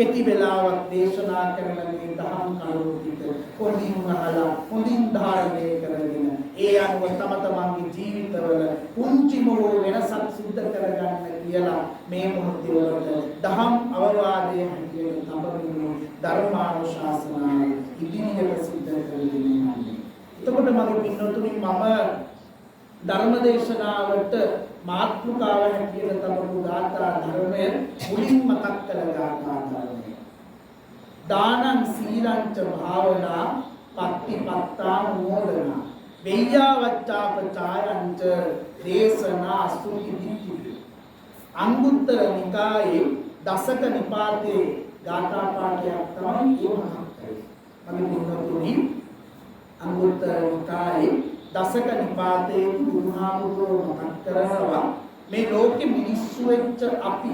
කෙටි වෙලාවක් දේශනා කරන මේ දහම් කරුණු ටික හොඳින් අහලා හොඳින් ධාරණය කරගෙන ඒ අනුව තම තමන්ගේ ජීවිතවල පුංචිම වෙනසක් සිදු කරගන්න කියලා මේ මොහොතේ වලට දහම් අවවාදයේ හැටියට තබමින් ධර්මානුශාසනාව ඉදිරියට සිදු කරගෙන යනවා. එතකොට මගේ පින්නතුනි මම ධර්මදේශනාවට මාතෘකාව හැටියට තබපු ගාථා ධර්මය මුලින් මතක් කළ ගාථා ධර්මය. දානං සීලං ච භාවනා පත්තිපත්තා මොදනා වෙය්‍යාවච්චාපචායං ච දේශනා ස්තුති දිට්ඨි. අංගුත්තර නිකායේ දසක නිපාතේ ගාථා පාඨයක් තමයි මේ මතක් කරේ. මගේ පින්නතුනි අංගුත්තර නිකායේ දසක නිපාතයේ බුදුහාමුදුරුවෝ මතක් කරනවා මේ ලෝකෙ මිනිස්සු වෙච්ච අපි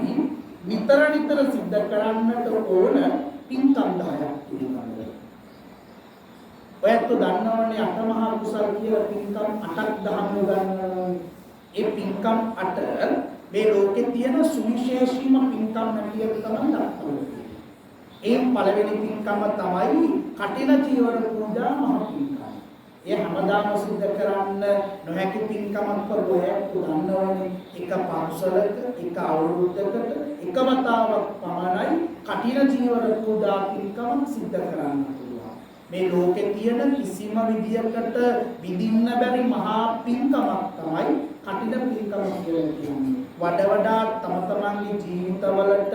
නිතර නිතර සිද්ධ කරන්නට ඕන පින්කම් 10ක් තියෙනවා. ඔයත් දන්නවනේ අටමහා කුසල කියලා පින්කම් 8ක් දහම් ගන්නවා. ඒ පින්කම් 8 මේ ලෝකෙ තියෙන සුවිශේෂීම පින්කම් නැතිව තමයි දක්වන්නේ. ඒ පළවෙනි පින්කම තමයි කටින චීවර පූජා මහ පින්කම. ඒ හැමදාම සිද්ධ කරන්න නොහැකි පින්කමක් වලට දන්නවනේ එක පන්සලක එක අවුරුද්දකට එක වතාවක් පමණයි කටින ජීවර පූජා පින්කමක් සිද්ධ කරන්න පුළුවන්. මේ ලෝකේ තියෙන කිසිම විදියකට විඳින්න බැරි මහා පින්කමක් තමයි කටින පින්කම කියලා කියන්නේ. වඩා තම තමන්ගේ ජීවිතවලට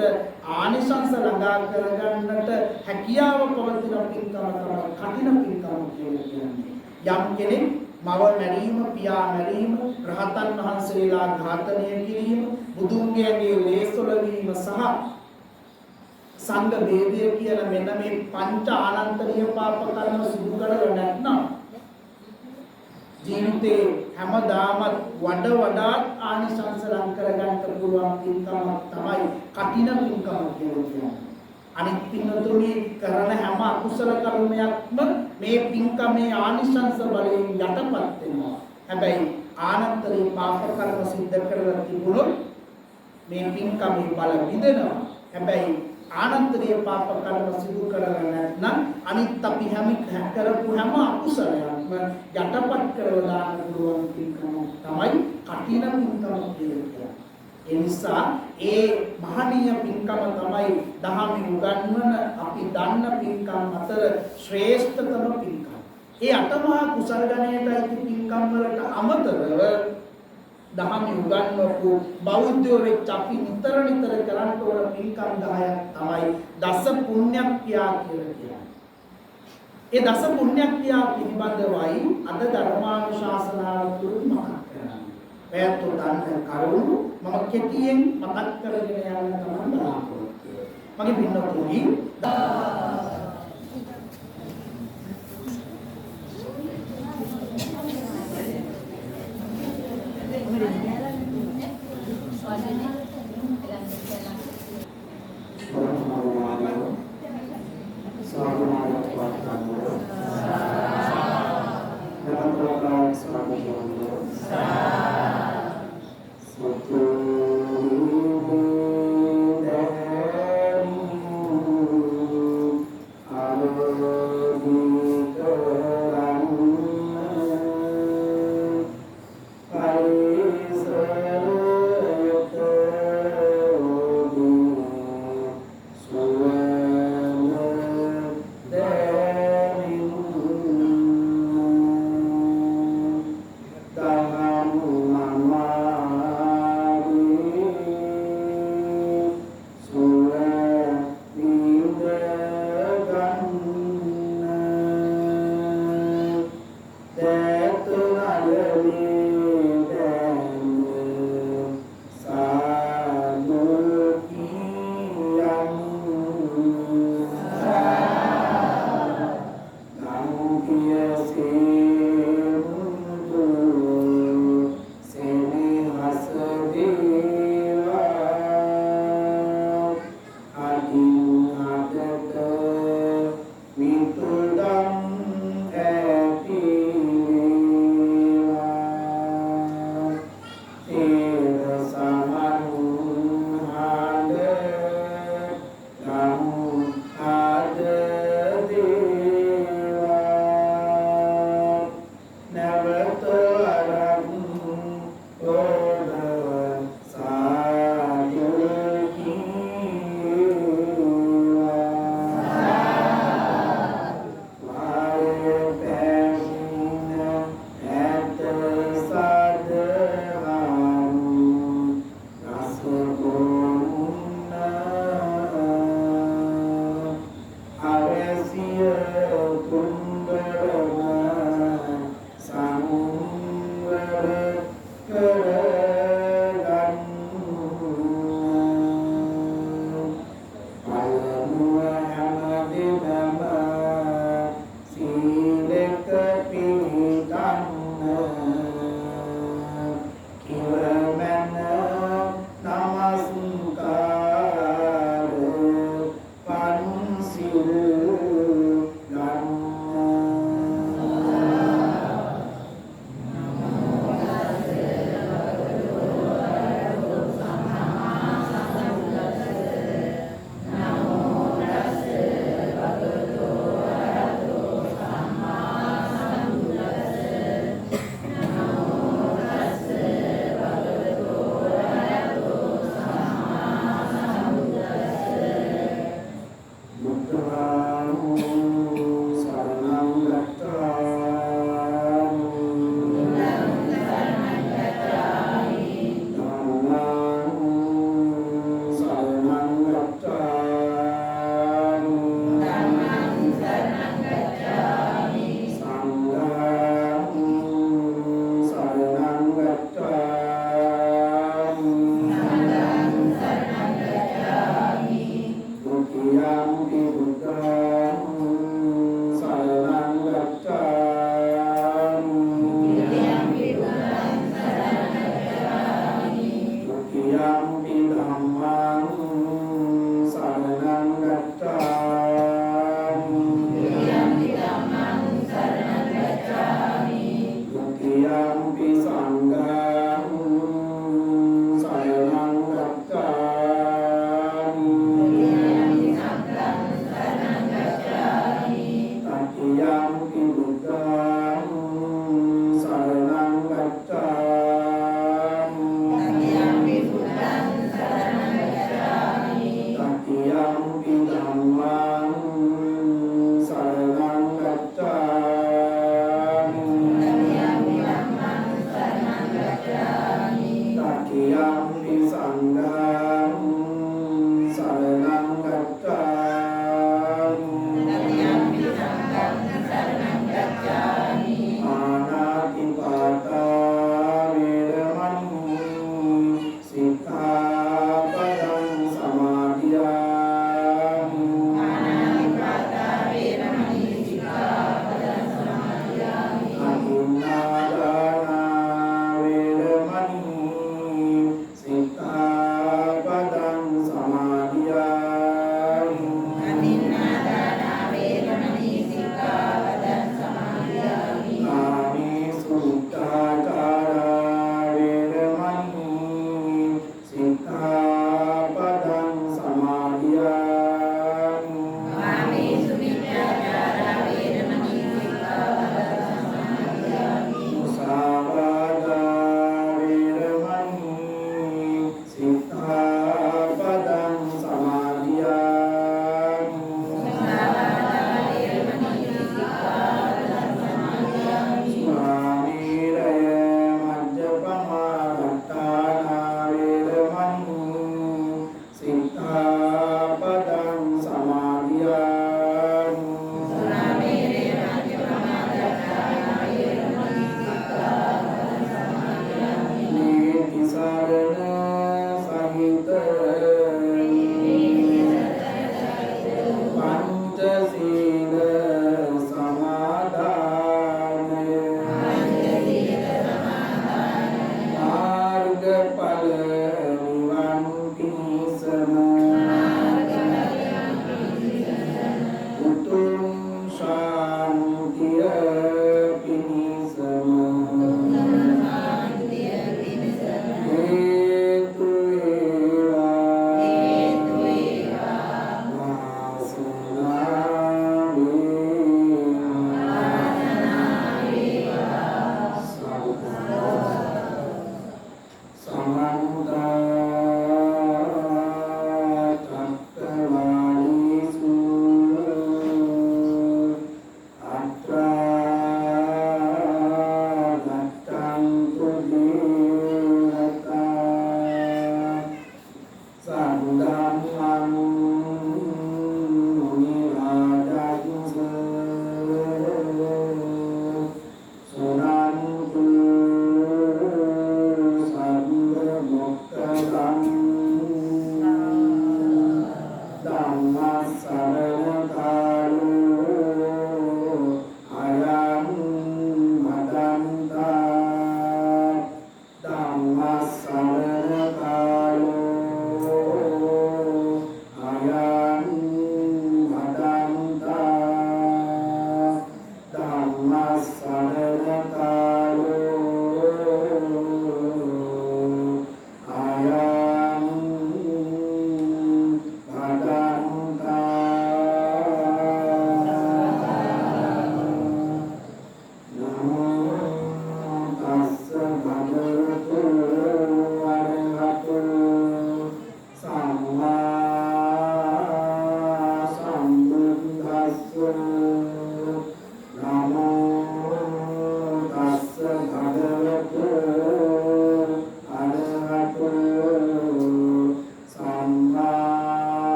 ආනිසංස ළඟා කරගන්නට හැකියාව පවතින පින්කම තමයි කටින පින්කම කියලා කියන්නේ. යම් කෙනෙක් මව මැරීම, පියා මැරීම, රහතන් වහන්සේලා ඝාතනය කිරීම, බුදුන්ගේ ලේසොල වීම සහ සංඝ වේදය කියන මෙන්න මේ පංච ආනන්තරීය පාප කර්ම සිදු කරලා නැත්නම් ජීවිතේ හැමදාම වඩාත් ආනිසංස ලං කරගන්න පුළුවන් පින්කම තමයි කටින පින්කම කියන්නේ. අනිත් පින්නතුනි කරන හැම අකුසල කර්මයක්ම මේ පින්කමේ ආනිසංස බලයෙන් යටපත් වෙනවා. හැබැයි ආනන්තරී පාප කර්ම සිද්ධ කරලා තිබුණොත් මේ පින්කමේ බල විඳිනවා. හැබැයි ආනන්තරී පාප කර්ම සිදු කරලා නැත්නම් අනිත් අපි කරපු හැම අකුසලයක්ම යටපත් කරලා දාන්න පුළුවන් පින්කම තමයි කටින පින්කම කියන්නේ. ඒ නිසා ඒ මහණීය පින්කම තමයි දහමෙන් උගන්වන අපි දන්න පින්කම් අතර ශ්‍රේෂ්ඨතම පින්කම්. ඒ අටමහා කුසල ගණයට පින්කම් වලට අමතරව දහමෙන් උගන්වපු බෞද්ධයෝ වෙච්ච අපි නිතර කරන්න ඕන පින්කම් 10ක් තමයි දස පුණ්‍යක්‍රියා කියලා කියන්නේ. ඒ දස පුණ්‍යක්‍රියා පිළිබඳවයි අද ධර්මානුශාසනාව තුළ මතක් කරන්නේ. වැයත් උදාන කරුණු මම කෙටියෙන් මතක් කරගෙන යන්න තමයි බලාපොරොත්තු වෙන්නේ. මගේ පින්නතුනි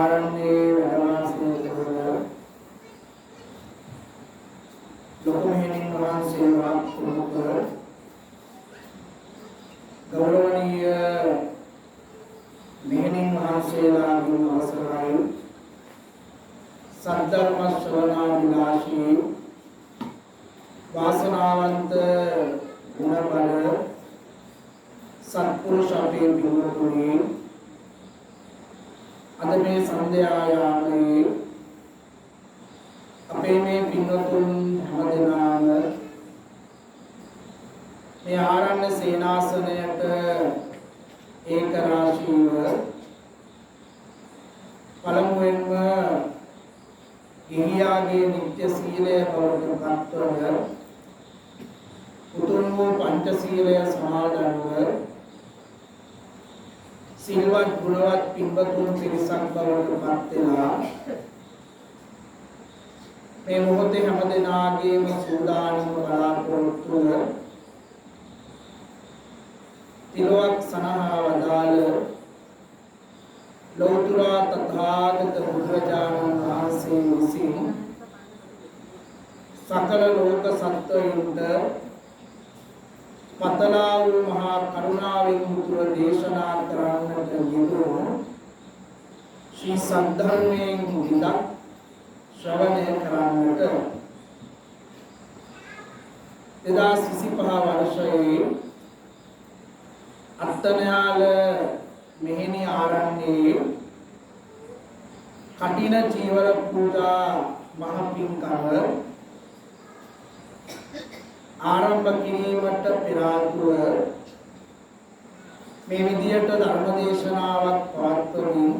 ආරණ්‍යයේ වැඩ වාසය කරන ලොකු මෙහෙණින් වහන්සේලා ප්‍රමුඛ ගෞරවනීය මෙහෙණින් වහන්සේලාගේ අවසරයි සද්ධර්ම ශ්‍රවණාභිලාෂී වාසනාවන්ත ගුණබල සත්පුරුෂ අපේ පින්වතුනි අද මේ සන්ධ්‍යා යාමයේ අපේ මේ පින්වතුන් හැමදෙනාම මේ ආරණ්‍ය සේනාසනයට ඒක රාශීව පළමුවෙන්ම ගිහියාගේ නිත්‍ය සීලය බවට පත්වන උතුම් වූ පංචශීලය සමාදන්ව සිල්වත් ගුණවත් පින්වතුන් පිරිසක් බවට පත් වෙලා මේ මොහොතේ හැමදෙනාගේම සූදානම බලාපොරොත්තුව තිලොවක් සනහා වදාළ ලෞතර තථාගත බුදුරජාණන් වහන්සේ විසින් සකල ලෝක සත්වයන්ට පතලා වූ මහා කරුණාවෙන් උතුර දේශනා කරන්නට යෙදුණු ශ්‍රී සද්ධර්මයෙන් විදක් ශ්‍රවණය කරන්නට 2025 වර්ෂයේ අත්තනයාල මෙහෙණි ආරණ්‍යයේ කටින චීවර පූජා මහ පින්කම ආරම්භ කිරීමට පෙර ආතුව මේ විදියට ධර්ම දේශනාවක් පවත්වමින්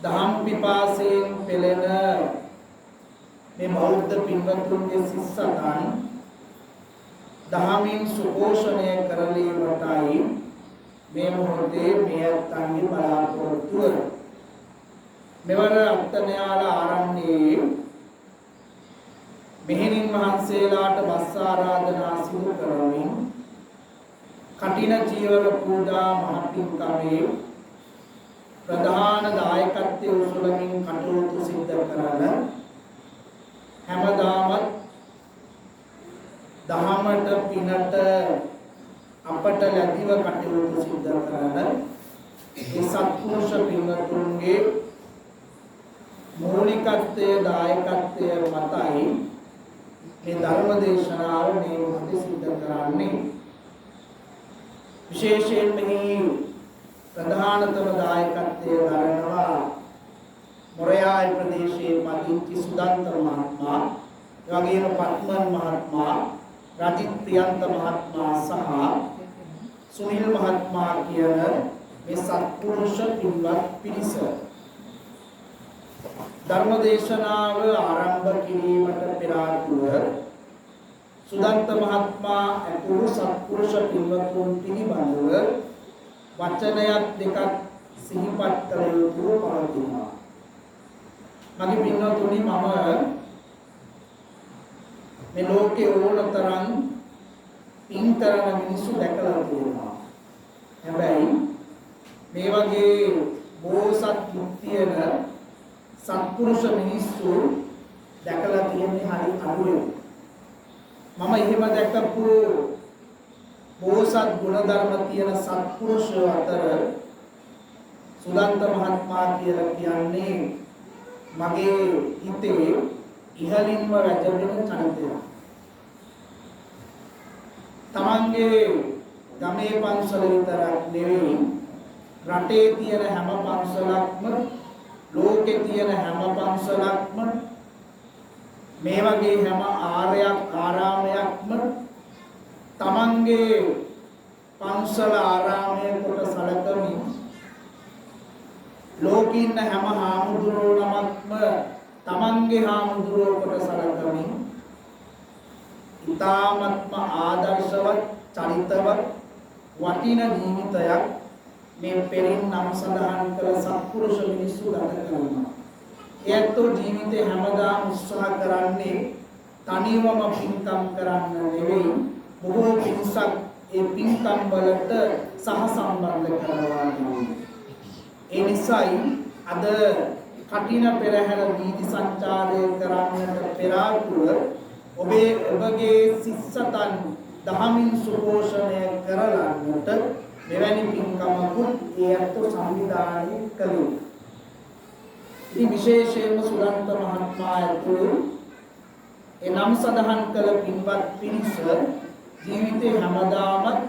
දහම් පිපාසයෙන් පෙළෙන මේ බෞද්ධ පින්වත්තුන්ගේ සිස්සතන් දහමින් සුපෝෂණය කරලීමටයි මේ මොහොතේ මේ අත්ංගේ බලාපොරොත්තුව මෙවර අත්තනයාල ආරණ්‍යයේ මෙහෙණින් වහන්සේලාට බස් ආරාධනා සිදු කරමින් කටින චීවර පූජා මහ පින්කමේ ප්‍රධාන දායකත්වයේ උසුලමින් කටයුතු සිදු කරන හැමදාමත් දහමට පිනට අපට ලැබිව කටයුතු සිදු කරන මේ සත්පුරුෂ පින්වතුන්ගේ මූලිකත්වයේ දායකත්වයේ මතයි මේ ධර්ම දේශනාව මේ මොහොතේ සිදු කරන්නේ විශේෂයෙන් මේ ප්‍රධානතම දායකත්වයේ දරනවා මොරයායි ප්‍රදේශයේ මදින්ති සුදන්ත මහත්මයා එවැගේම පත්මන් මහත්මයා රජිත් ප්‍රියන්ත මහත්මයා සහ සුනිල් මහත්මයා කියන මේ සත්පුරුෂ පින්වත් පිරිස ධර්ම දේශනාව ආරම්භ කිරීමට පෙර ආතුව සුදන්ත මහත්මයා අකුරු සත්පුරුෂ පින්වතුන් පිළිබඳව වචනයක් දෙකක් සිහිපත් කළ යුතු පවතිනවා. මගේ පින්වතුනි මම මේ ලෝකේ ඕනතරම් පින් කරන මිනිස්සු දැකලා තියෙනවා. හැබැයි මේ වගේ බෝසත් මුක්තියන සත්පුරුෂ මිනිස්සු දැකලා තියෙන්නේ හරි අඩුයි. මම එහෙම දැකපු බෝසත් ගුණධර්ම තියෙන සත්පුරුෂයෝ අතර සුදන්ත මහත්මයා කියලා කියන්නේ මගේ හිතේ ඉහළින්ම රැඳෙන චරිතයක්. තමන්ගේ ගමේ පන්සල විතරක් නෙවෙයි රටේ තියෙන හැම පන්සලක්ම ලෝකේ තියෙන හැම පන්සලක්ම මේ වගේ හැම ආරාමයක්ම තමන්ගේ පන්සල ආරාමය කොට සැලකමින් ලෝකින්න හැම හාමුදුරුවෝ නමක්ම තමන්ගේ හාමුදුරුවෝ කොට සැලකමින් ඉතාමත්ම ආදර්ශවත් චරිතවත් වටින ජීවිතයක් මේ පෙරින් නම් සඳහන් කළ සත්පුරුෂ මිනිස්සු ගත කරනවා. ඒත්තු ජීවිතේ හැමදාම උත්සාහ කරන්නේ තනිවම පින්කම් කරන්න නෙවෙයි බොහෝ පින්සක් ඒ පින්කම් වලට සහසම්බන්ධ කරනවා. ඒ නිසායි අද කටින පෙරහැර වීදි සංචාරය කරන්නට පෙර ආතුව ඔබගේ සිස්සතන් දහමින් සුපෝෂණය කරලන්නට මෙවැනි පින්කමකුත් ඒ අත්ව සංවිධානය කළේ. ඉතින් විශේෂයෙන්ම සුරන්ත මහත්මයා ඇතුළු එනම් සඳහන් කළ පින්වත් පිරිස ජීවිතේ හැමදාමත්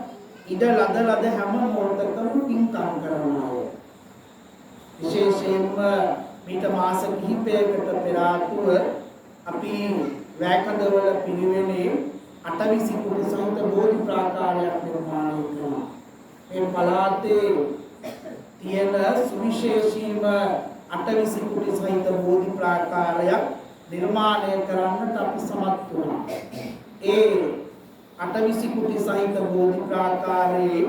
ඉඩ ලද හැම මොහොතකම පින්කම් කරනවා. විශේෂයෙන්ම මීට මාස කිහිපයකට පෙර ආතුව අපි වැකඳවල පිළිවෙලේ අටවිසි කුටි සහිත බෝධි ප්‍රාකාරයක් නිර්මාණය කළා. මේ පළාතේ තියෙන සුවිශේෂීම අටවිසි කුටි සහිත බෝධි ප්‍රාකාරයක් නිර්මාණය කරන්නට අපි සමත් වුණා. ඒ අටවිසි කුටි සහිත බෝධි ප්‍රාකාරයේ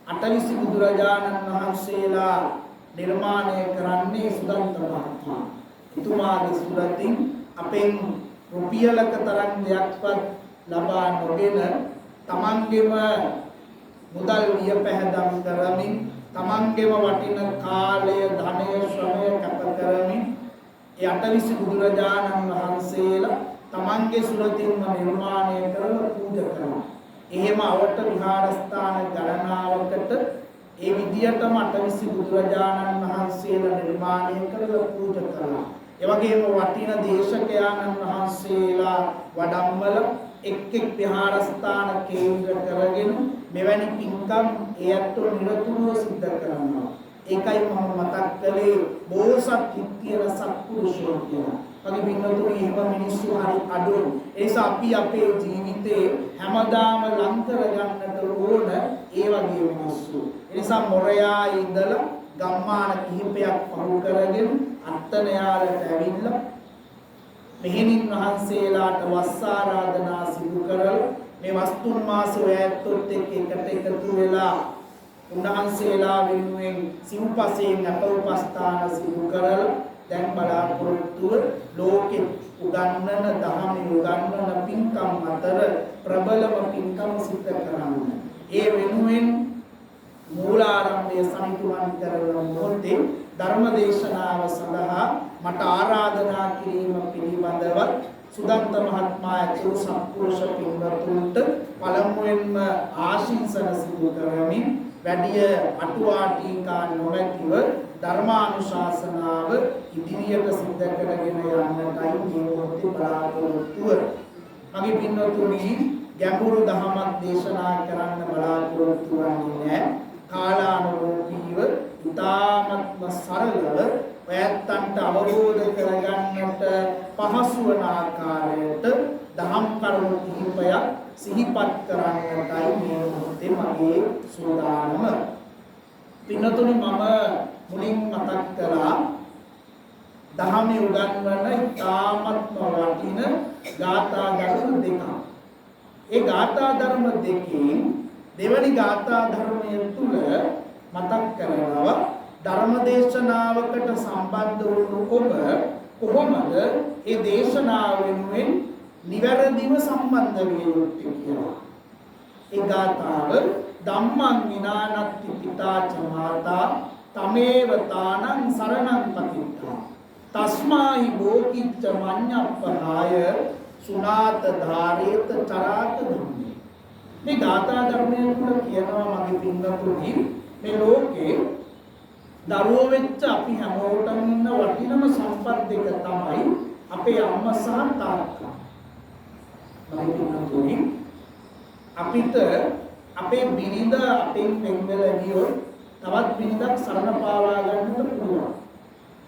අටවිසි බුදුරජාණන් වහන්සේලා නිර්මාණය කරන්නේ සුදන්ත මහත්මයා. එතුමාගේ සුරතින් අපෙන් රුපියලක තරම් දෙයක්වත් ලබා නොගෙන තමන්ගේම මුදල් වියපැහැදම් කරමින් තමන්ගේම වටින කාලය ධනය ශ්‍රමය කැප කරමින් ඒ අටවිසි බුදුරජාණන් වහන්සේලා තමන්ගේ සුරතින්ම නිර්මාණය කරලා පූජා කරනවා. එහෙම අවට විහාරස්ථාන ගණනාවකට ඒ විදියටම අටවිසි බුදුරජාණන් වහන්සේලා නිර්මාණය කරලා පූජා කරනවා. ඒ වගේම වටින දේශකයාණන් වහන්සේලා වඩම්මල එක් විහාරස්ථාන කේන්ද්‍ර කරගෙන මෙවැනි පින්කම් ඒ අත්ව නිරතුරුව සිද්ධ කරනවා. ඒකයි මම මතක් කළේ බෝසත් හිත්තියන සත්පුරුෂයෝ කියලා. අපි පින්වතුනි එහෙම මිනිස්සු හරි අඩුයි. ඒ නිසා අපි අපේ ජීවිතේ හැමදාම ලං කරගන්නට ඕන ඒ වගේ මිනිස්සු. ඒ නිසා මොරයා ඉඳලා ගම්මාන කිහිපයක් පහු කරගෙන අත්තනයාලට ඇවිල්ලා මෙහෙණින් වහන්සේලාට වස් ආරාධනා සිදු කරලා මේ වස්තුන් මාස වැයත්තොත් එකට එකතු වෙලා උන්වහන්සේලා වෙනුවෙන් සිව්පසයෙන් අපෝපස්ථාන සිදු කරලා දැන් බලාපොරොත්තුව ලෝකෙ උගන්වන දහම උගන්වන පින්කම් අතර ප්‍රබලම පින්කම් සිද්ධ කරන්න. ඒ වෙනුවෙන් මූලාරම්භය සමිතුමන් කරන මොහොතේ ධර්ම දේශනාව සඳහා මට ආරාධනා කිරීම පිළිබඳව සුදන්ත මහත්මයා ඇතුළු සත්පුරුෂ පින්වතුන්ට පළමුවෙන්ම ආශිංසන සිදු කරමින් වැඩිය අටුවා ටීකා නොමැතිව ධර්මානුශාසනාව ඉදිරියට සිද්ධ කරගෙන යන්නටයි මේ මොහොතේ බලාපොරොත්තුව. මගේ පින්වතුනි ගැඹුරු දහමක් දේශනා කරන්න බලාපොරොත්තු වෙන්නේ නැහැ. කාලානුරූපීව ඉතාමත්ම සරලව ඔයත්තන්ට අවබෝධ කරගන්නට පහසු වන ආකාරයට දහම් කරුණු කිහිපයක් සිහිපත් කරන්නටයි මේ මොහොතේ මගේ සූදානම. පින්නතුනි මම මුලින් මතක් කළා දහමේ උගන්වන ඉතාමත්ම වටින ගාථා ධර්ම දෙකක්. ඒ ගාථා ධර්ම දෙකෙන් දෙවනි ගාථා ධර්මය තුල මතක් කරනවා ධර්ම දේශනාවකට සම්බන්ධ වුණු ඔබ කොහොමද ඒ දේශනාව වෙනුවෙන් නිවැරදිව සම්බන්ධ විය යුත්තේ කියලා. ඒ ගාථාව ධම්මං විනානත්ති පිතාච මාතා තමේව තානං සරණං පතිත්තා තස්මාහි බෝකිච්ච මඤ්ඤප්පහාය සුනාත ධාරේත චරාත ධම්මේ. මේ ගාථා ධර්මයෙන් තුල කියනවා මගේ පින්වතුනි මේ ලෝකේ දරුවෝ වෙච්ච අපි හැමෝටම ඉන්න වටිනම සම්පත් දෙක තමයි අපේ අම්මා සහ තාත්තා. මගේ පින්වතුනි අපිට අපේ බිරිඳ අපෙන් වෙන් වෙලා ගියොත් තවත් බිරිඳක් සරණ පාවා ගන්නට පුළුවන්.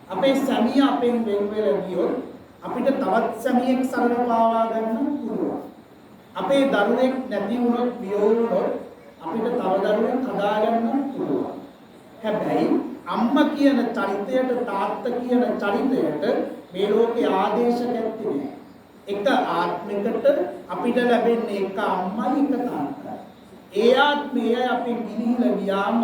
අපේ සැමියා අපෙන් වෙන් වෙලා ගියොත් අපිට තවත් සැමියෙක් සරණ පාවා ගන්නට පුළුවන්. අපේ දරුවෙක් නැති වුණොත් වියෝවුනොත් අපිට තව දරුවෙක් හදා ගන්නත් පුළුවන්. හැබැයි අම්මා කියන චරිතයට තාත්තා කියන චරිතයට මේ ලෝකේ ආදේශ නැත්තේ නෑ. එක ආත්මයකට අපිට ලැබෙන්නේ එක අම්මයි එක තාත්තයි. ඒ ආත්මය අපි ගිනිහිලා ගියාම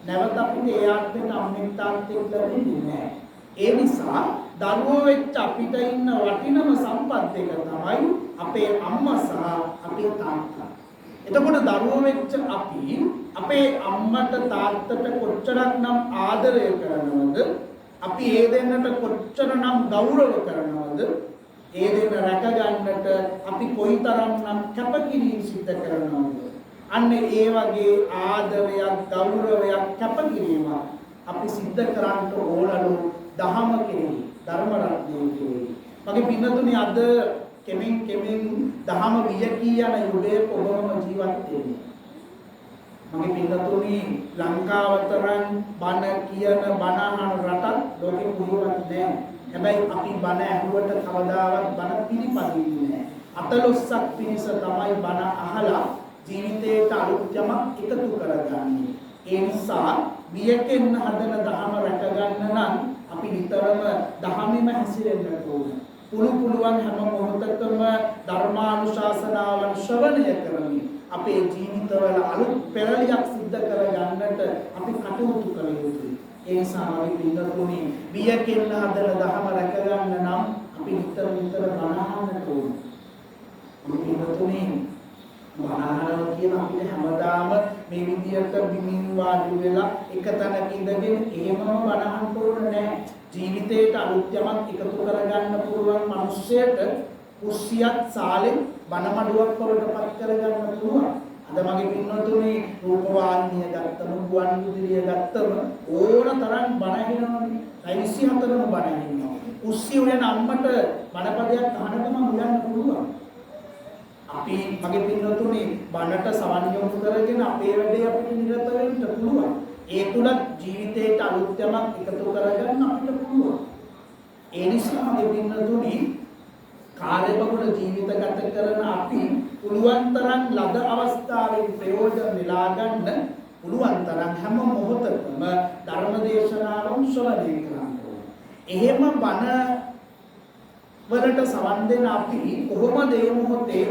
නැවත අපිට ඒ ආත්මෙට අම්මෙක් තාත්තෙක් ලැබෙන්නේ නෑ. ඒ නිසා දරුවෝ වෙච්ච අපිට ඉන්න වටිනම සම්පත් එක තමයි අපේ අම්මා සහ අපේ තාත්තා. එතකොට දරුවෝ වෙච්ච අපි අපේ අම්මට තාත්තට කොච්චරක්නම් ආදරය කරනවද? අපි ඒ දෙන්නට කොච්චරනම් ගෞරව කරනවද? ඒ දෙන්න රැක ගන්නට අපි කොයිතරම්නම් කැපකිරීම සිද්ධ කරනවද? අන්න ඒ වගේ ආදරයක්, ගෞරවයක්, කැපකිරීමක් අපි සිද්ධ කරන්න ඕනලු දහම කෙරෙහි, ධර්ම රත්නය කෙරෙහි. මගේ පින්නතුනි අද කෙමෙන් දහම වියකී යන යුගයක ඔබම ජීවත් වෙන්නේ. මගේ පින්නතුනි ලංකාව තරම් බණ කියන බණ අහන රටක් ලෝකෙ කොහෙවත් නැහැ. හැබැයි අපි බණ ඇහුවට කවදාවත් බණ පිළිපදින්නේ නැහැ. අතලොස්සක් පිණිස තමයි බණ අහලා ජීවිතේට අලුත් යමක් එකතු කරගන්නේ. ඒ නිසා වියකෙන්න හදන දහම රැක ගන්න නම් අපි නිතරම දහමෙම හැසිරෙන්න ඕන. පුළුවන් හැම මොහොතකම ධර්මානුශාසනාවන් ශ්‍රවණය කරමින් අපේ ජීවිතවල අලුත් පෙරලියක් සිද්ධ කර ගන්නට අපි කටයුතු කළ යුතුයි. ඒ නිසා අපි පින්තුනි වියකෙන්න හදන දහම රැක ගන්න නම් අපි නිතර බණ අහන්න ඕන. පින්තුනි බණ කියන අපිට හැමදාම මේ විදියට බිමින් වාඩි වෙලා එක තැනක ඉඳගෙන එහෙමම බණ අහන්න ඕන නැහැ. ජීවිතේට අලුත් යමක් එකතු කරගන්න පුළුවන් මිනිස්සෙට කුස්සියක් සාලෙන් බණ මඩුවක් වලට පත් කරගන්න පුළුවන්. අද මගේ පින්නතුනේ රූපවාහිනිය ගත්තම, ගුවන් විදුලිය ගත්තම ඕන තරම් බණ ඇහෙනවනේ. 24ම බණ ඇහෙනවා. කුස්සිය උයන අම්මට බණපදයක් අහනකම උයන්න පුළුවන්. අපි මගේ පින්නතුනේ බණට සමන් යොමු කරගෙන අපේ වැඩේ අපිට නිරත වෙන්න පුළුවන්. ඒ තුලත් ජීවිතේට අලුත් යමක් එකතු කරගන්න අපිට පුළුවන්. ඒ නිසා මගේ පින්නතුනි කාර්යබහුල ජීවිත ගත කරන අපි පුළුවන් තරම් ලද අවස්ථාවෙන් ප්‍රයෝජන නෙලා ගන්න පුළුවන් තරම් හැම මොහොතකම ධර්ම දේශනාවන් ශ්‍රවණය කරන්න ඕනේ. එහෙම බණ වලට සවන් දෙන අපි කොහොමද මේ මොහොතේ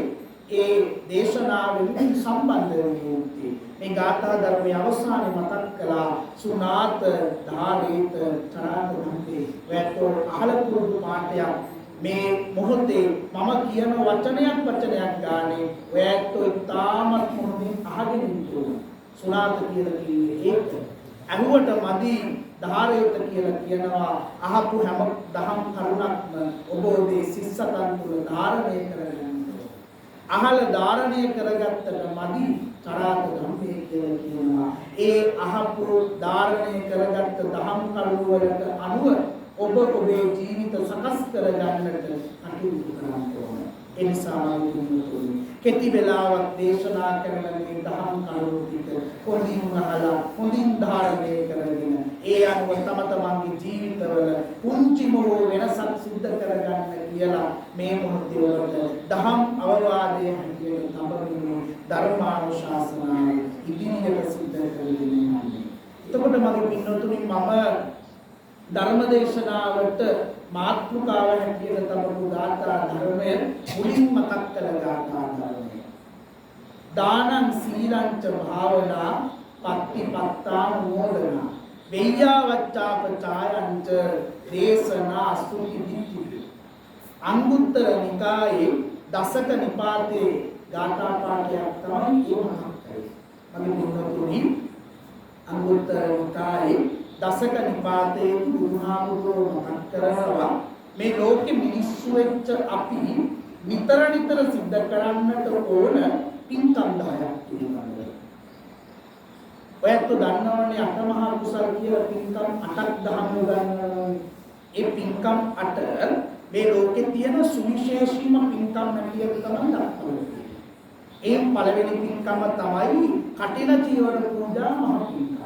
ඒ දේශනාවෙන් සම්බන්ධ වෙන්නේ? මේ ගාථා ධර්මයේ අවසානයේ මතක් කළා සුනාත ධාරේත චරාත ධම්මේ වැටෝ අහලපුරුදු පාඨයක්. මේ මොහොතේ මම කියන වචනයක් ගානේ ඔයත් තාමත් මොහොතින් අහගෙන ඉන්නවා. සුනාත කියලා කියන්නේ ඒක. අනුවට මදි ධාරේත කියලා කියනවා අහපු හැම දහම් කරුණක්ම ඔබ ඔබේ සිස්සතන් තුළ ධාරණය කරගන්න. අහල ධාරණය කරගත්තට මදි චරාත ධම්මේ කියලා කියනවා. ඒ අහපු ධාරණය කරගත්ත දහම් කරුණු වලට අනුව ඔබ ඔබේ ජීවිත සකස් කරගන්නට කටයුතු කරන්න ඕන. ඒ නිසා මම කෙටි වෙලාවක් දේශනා කරන මේ දහම් කරුණු ටික හොඳින් අහලා හොඳින් ධාරණය කරගෙන ඒ අනුව තම තමන්ගේ ජීවිතවල පුංචිම වෙනසක් සිද්ධ කරගන්න කියලා මේ මොහොතේ වලට දහම් අවවාදයේ හැටියට තමයි ධර්මානුශාසනාව ඉදිරියට සිද්ධ කරගෙන යන්නේ. එතකොට මගේ පින්නතුනි මම ධර්මදේශනාවට මාතෘකාව හැටියට තමු ගාථා ධර්මය මුලින් මතක් කළ ගාථා ධර්මය. දානං සීලං ච භාවනා පත්තිපත්තාන මොදනා වෙය්‍යාවච්චාපචායං ච දේශනා ස්තුති දිට්ඨි. අංගුත්තර නිකායේ දසක නිපාතේ ගාථා පාඨයක් තමයි ඒ මතක් කරේ. මගේ පින්වතුනි අංගුත්තර නිකායේ දසක නිපාතයේ බුදුහාමුදුරුවෝ මතක් කරනවා මේ ලෝකෙ මිනිස්සු වෙච්ච අපි නිතර සිද්ධ කරන්නට ඕන පින්කම් 10ක් තියෙනවා. ඔයත් දන්නවනේ අටමහා කුසල කියලා පින්කම් 8ක් දහම ගන්නවා. ඒ පින්කම් 8 මේ ලෝකෙ තියෙන සුවිශේෂීම පින්කම් නැතිව තමයි දක්වන්නේ. ඒ පළවෙනි පින්කම තමයි කටින ජීවන පූජා මහ පින්කම.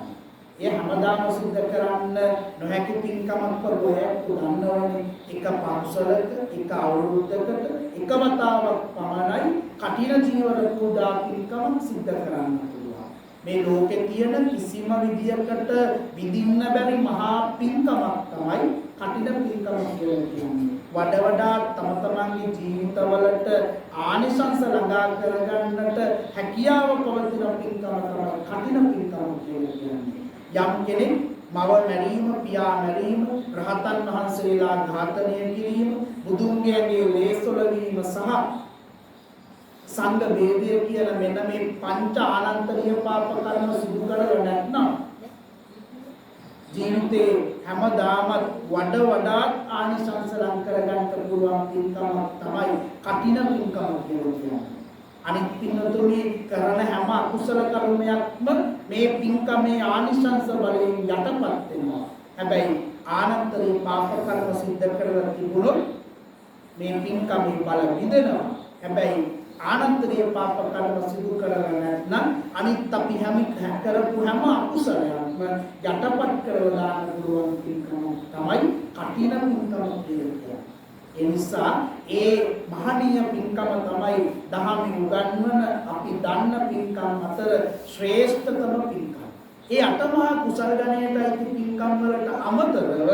ඒ හැමදාම සිද්ධ කරන්න නොහැකි පින්කමක් කරෝයක් දන්නවනේ. එක පන්සලක එක අවුරුද්දකට එක වතාවක් පමණයි කටින ජීවන පූජා පින්කම සිද්ධ කරන්න පුළුවන්. මේ ලෝකේ තියෙන කිසිම විදියකට විඳින්න බැරි මහා පින්කමක් තමයි කටින පින්කම කියලා කියන්නේ. වඩා තම තමන්ගේ ජීවිතවලට ආනිසංස ළඟා කරගන්නට හැකියාව පවතින පින්කම තමයි කටින පින්කම කියලා කියන්නේ. යම් කෙනෙක් මව මැරීම, පියා මැරීම, රහතන් වහන්සේලා ඝාතනය කිරීම, බුදුන්ගේ ලේසොල වීම සහ සංඝ වේදය කියලා මෙන්න මේ පංච ආනන්තරීය පාප කර්ම සිදු කරලා නැත්නම් ජීවිතේ හැමදාම වඩාත් ආනිසංස ලං කරගන්න පුළුවන් පින්කම තමයි කටින පින්කම කියන්නේ. අනිත් පින්නතුනි කරන හැම අකුසල කර්මයක්ම මේ පින්කමේ ආනිසංස වලින් යටපත් වෙනවා. හැබැයි ආනන්තරීය පාප කර්ම සිද්ධ කරලා තිබුණොත් මේ පින්කමේ බල විඳිනවා. හැබැයි ආනන්තරීය පාප කර්ම සිදු කරලා නැත්නම් අනිත් අපි හැම කරපු හැම අකුසලයක්ම යටපත් කරලා දාන්න පුළුවන් පින්කම තමයි කටින පින්කම කියන්නේ. ඒ නිසා ඒ මහණීය පින්කම තමයි දහමේ උගන්වන අපි දන්න පින්කම් අතර ශ්‍රේෂ්ඨතම පින්කම. ඒ අටමහා කුසල ගණයටයි පින්කම් වලට අමතරව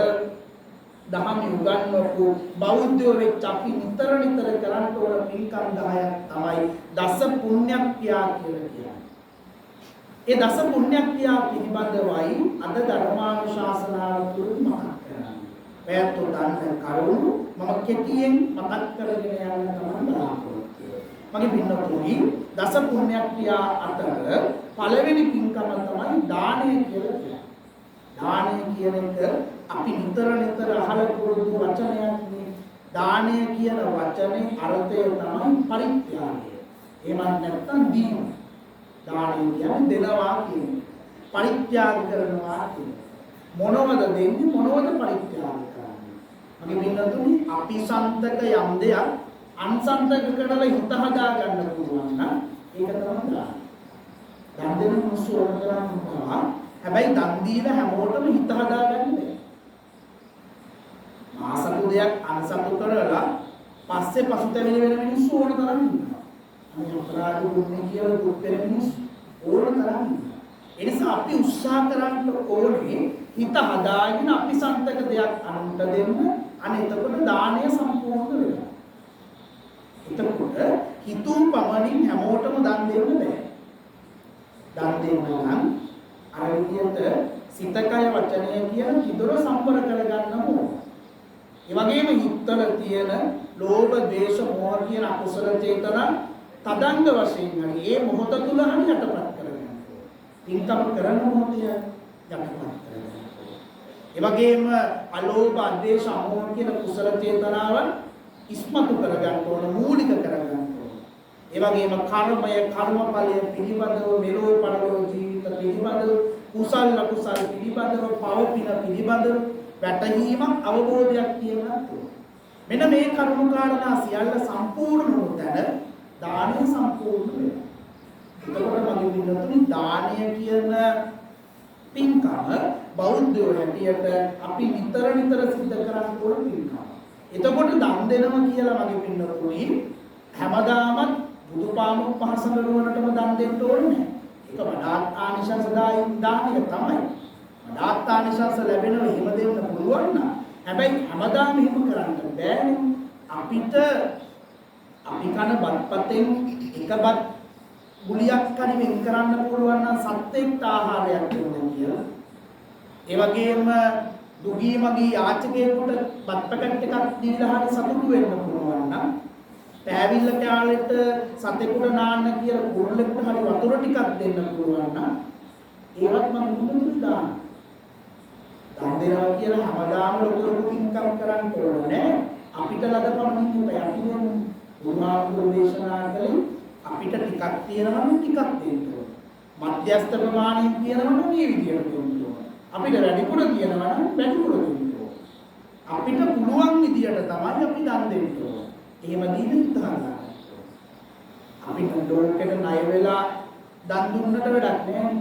දහමේ උගන්වපු බෞද්ධයෝ වෙච්ච අපි නිතර කරන්න ඕන පින්කම් 10ක් තමයි දස පුණ්‍යක්‍රියා කියලා කියන්නේ. ඒ දස ක්‍රියා පිළිබඳවයි අද ධර්මානුශාසනාව තුළ මතක් කරන්නේ. වැයත් උදාන්න කරුණු මම කෙටියෙන් මතක් කරගෙන යන්න තමයි බලාපොරොත්තු වෙන්නේ. මගේ පින්නතුනි දස ක්‍රියා අතර පළවෙනි පින්කම තමයි දානය කියලා කියන්නේ. දානය කියන එක අපි නිතර අහලා පුරුදු වචනයක් නේ. දානය කියන වචනේ අර්ථය තමයි පරිත්‍යාගය. එහෙම නැත්නම් දීම. දානය කියන්නේ දෙනවා කියන්නේ. පරිත්‍යාග කරනවා කියන්නේ. මොනවද දෙන්නේ මොනවද පරිත්‍යාග කරන්නේ? මගේ පින්නතුනි අපි සන්තක යම් දෙයක් අන්සන්තක කරලා හිත හදා ගන්න පුළුවන් නම් ඒක තමයි දාන. දන් දෙන මිනිස්සු ඕන කරන්නේ හැබැයි දන් දීලා හැමෝටම හිත හදා ගන්න බෑ. මාසතු දෙයක් අන්සතු කරලා පස්සේ පසුතැවෙන වෙන මිනිස්සු ඕන තරම් ඉන්නවා. මේ අපරාධ දුන්නේ කියලා දුක් වෙන මිනිස්සු ඕන තරම් ඉන්නවා. ඒ නිසා අපි උත්සාහ කරන්න ඕනේ හිත හදාගෙන අපි සන්තක දෙයක් අනුන්ට දෙන්න. අනේ එතකොට දාණය සම්පූර්ණ වෙනවා. එතකොට හිතුම් පමණින් හැමෝටම දන් දෙන්න බෑ. දන් දෙන්න නම් අර විදියට සිතකය වචනය කියන කිදොර සම්පර කරගන්න ඕන. ඒ වගේම හිතවල තියෙන ලෝභ, ද්වේෂ, මෝහ කියන අකුසල චේතනා තදංග වශයෙන් හරි ඒ මොහොත තුල හරි යටපත් කරගන්න. පින්කම් කරන මොහොතේ යටපත් කරගන්න. ඒ වගේම අලෝභ, අද්වේෂ, අමෝහ කියන කුසල චේතනාවන් ඉස්මතු කරගන්න ඕන, මූලික කරගන්න ඕන. ඒ වගේම කර්මය, කර්මඵලය පිළිබඳව මෙලෝ පරලෝ ජීවිත පිළිබඳව කුසල අකුසල පිළිබඳව පව පින පිළිබඳව වැටහීමක් අවබෝධයක් තියෙනවා. මෙන්න මේ කරුණු කාරණා සියල්ල සම්පූර්ණ වුණාට දානය සම්පූර්ණ වෙනවා. එතකොට මගේ පින්නතුනි දානය කියන පින්කම බෞද්ධයෝ හැටියට අපි නිතර සිද්ධ කරන්න ඕන පින්කම. එතකොට දන් දෙනවා කියලා මගේ පින්නතුනි හැමදාම බුදුපාමුක් පහසඟරුවනටම දන් දෙන්න ඕනේ නැහැ. ඒක වඩාත් ආනිශංසදායි දානය තමයි. වඩාත් ආනිශංස ලැබෙනවා එහෙම දෙන්න පුළුවන් නම්. හැබැයි හැමදාම එහෙම කරන්න බෑනේ. අපිට අපි කන බත්පතෙන් එකපත් ගුලියක් හරි වෙන් කරන්න පුළුවන් නම් සත්‍යෙත් ආහාරයක් දෙන්න කියලා. ඒ වගේම දුගී මගී යාචකයෙකුට බත් පැකට් එකක් දීලා හරි සතුටු වෙන්න පුළුවන් නම් පෑවිල්ල කාලෙට සතෙකුට නාන්න කියලා කුරුල්ලෙකුට හරි වතුර ටිකක් දෙන්න පුළුවන් නම් ඒවත් මම මුදුන්ට දාන්න. දන් දෙනවා කියලා හැමදාම ලොකු පින්කම් කරන්න ඕනේ. අපිට ලද පමණින් යටින් බුදුහාමුදුරුවෝ දේශනා කළේ අපිට ටිකක් තියෙනවා නම් ටිකක් දෙන්න ඕනේ. මධ්‍යස්ථ ප්‍රමාණයෙන් තියෙනවා නම් මේ විදියට දෙන්න ඕනේ. අපිට වැඩිපුර තියෙනවා නම් වැඩිපුර දෙන්න ඕනේ. අපිට පුළුවන් විදියට තමයි අපි දන් දෙන්න ඕනේ. එහෙම දීලා හිතනවා. අපිට ලෝකෙට ණය වෙලා දන් දුන්නට වැඩක් නැහැ.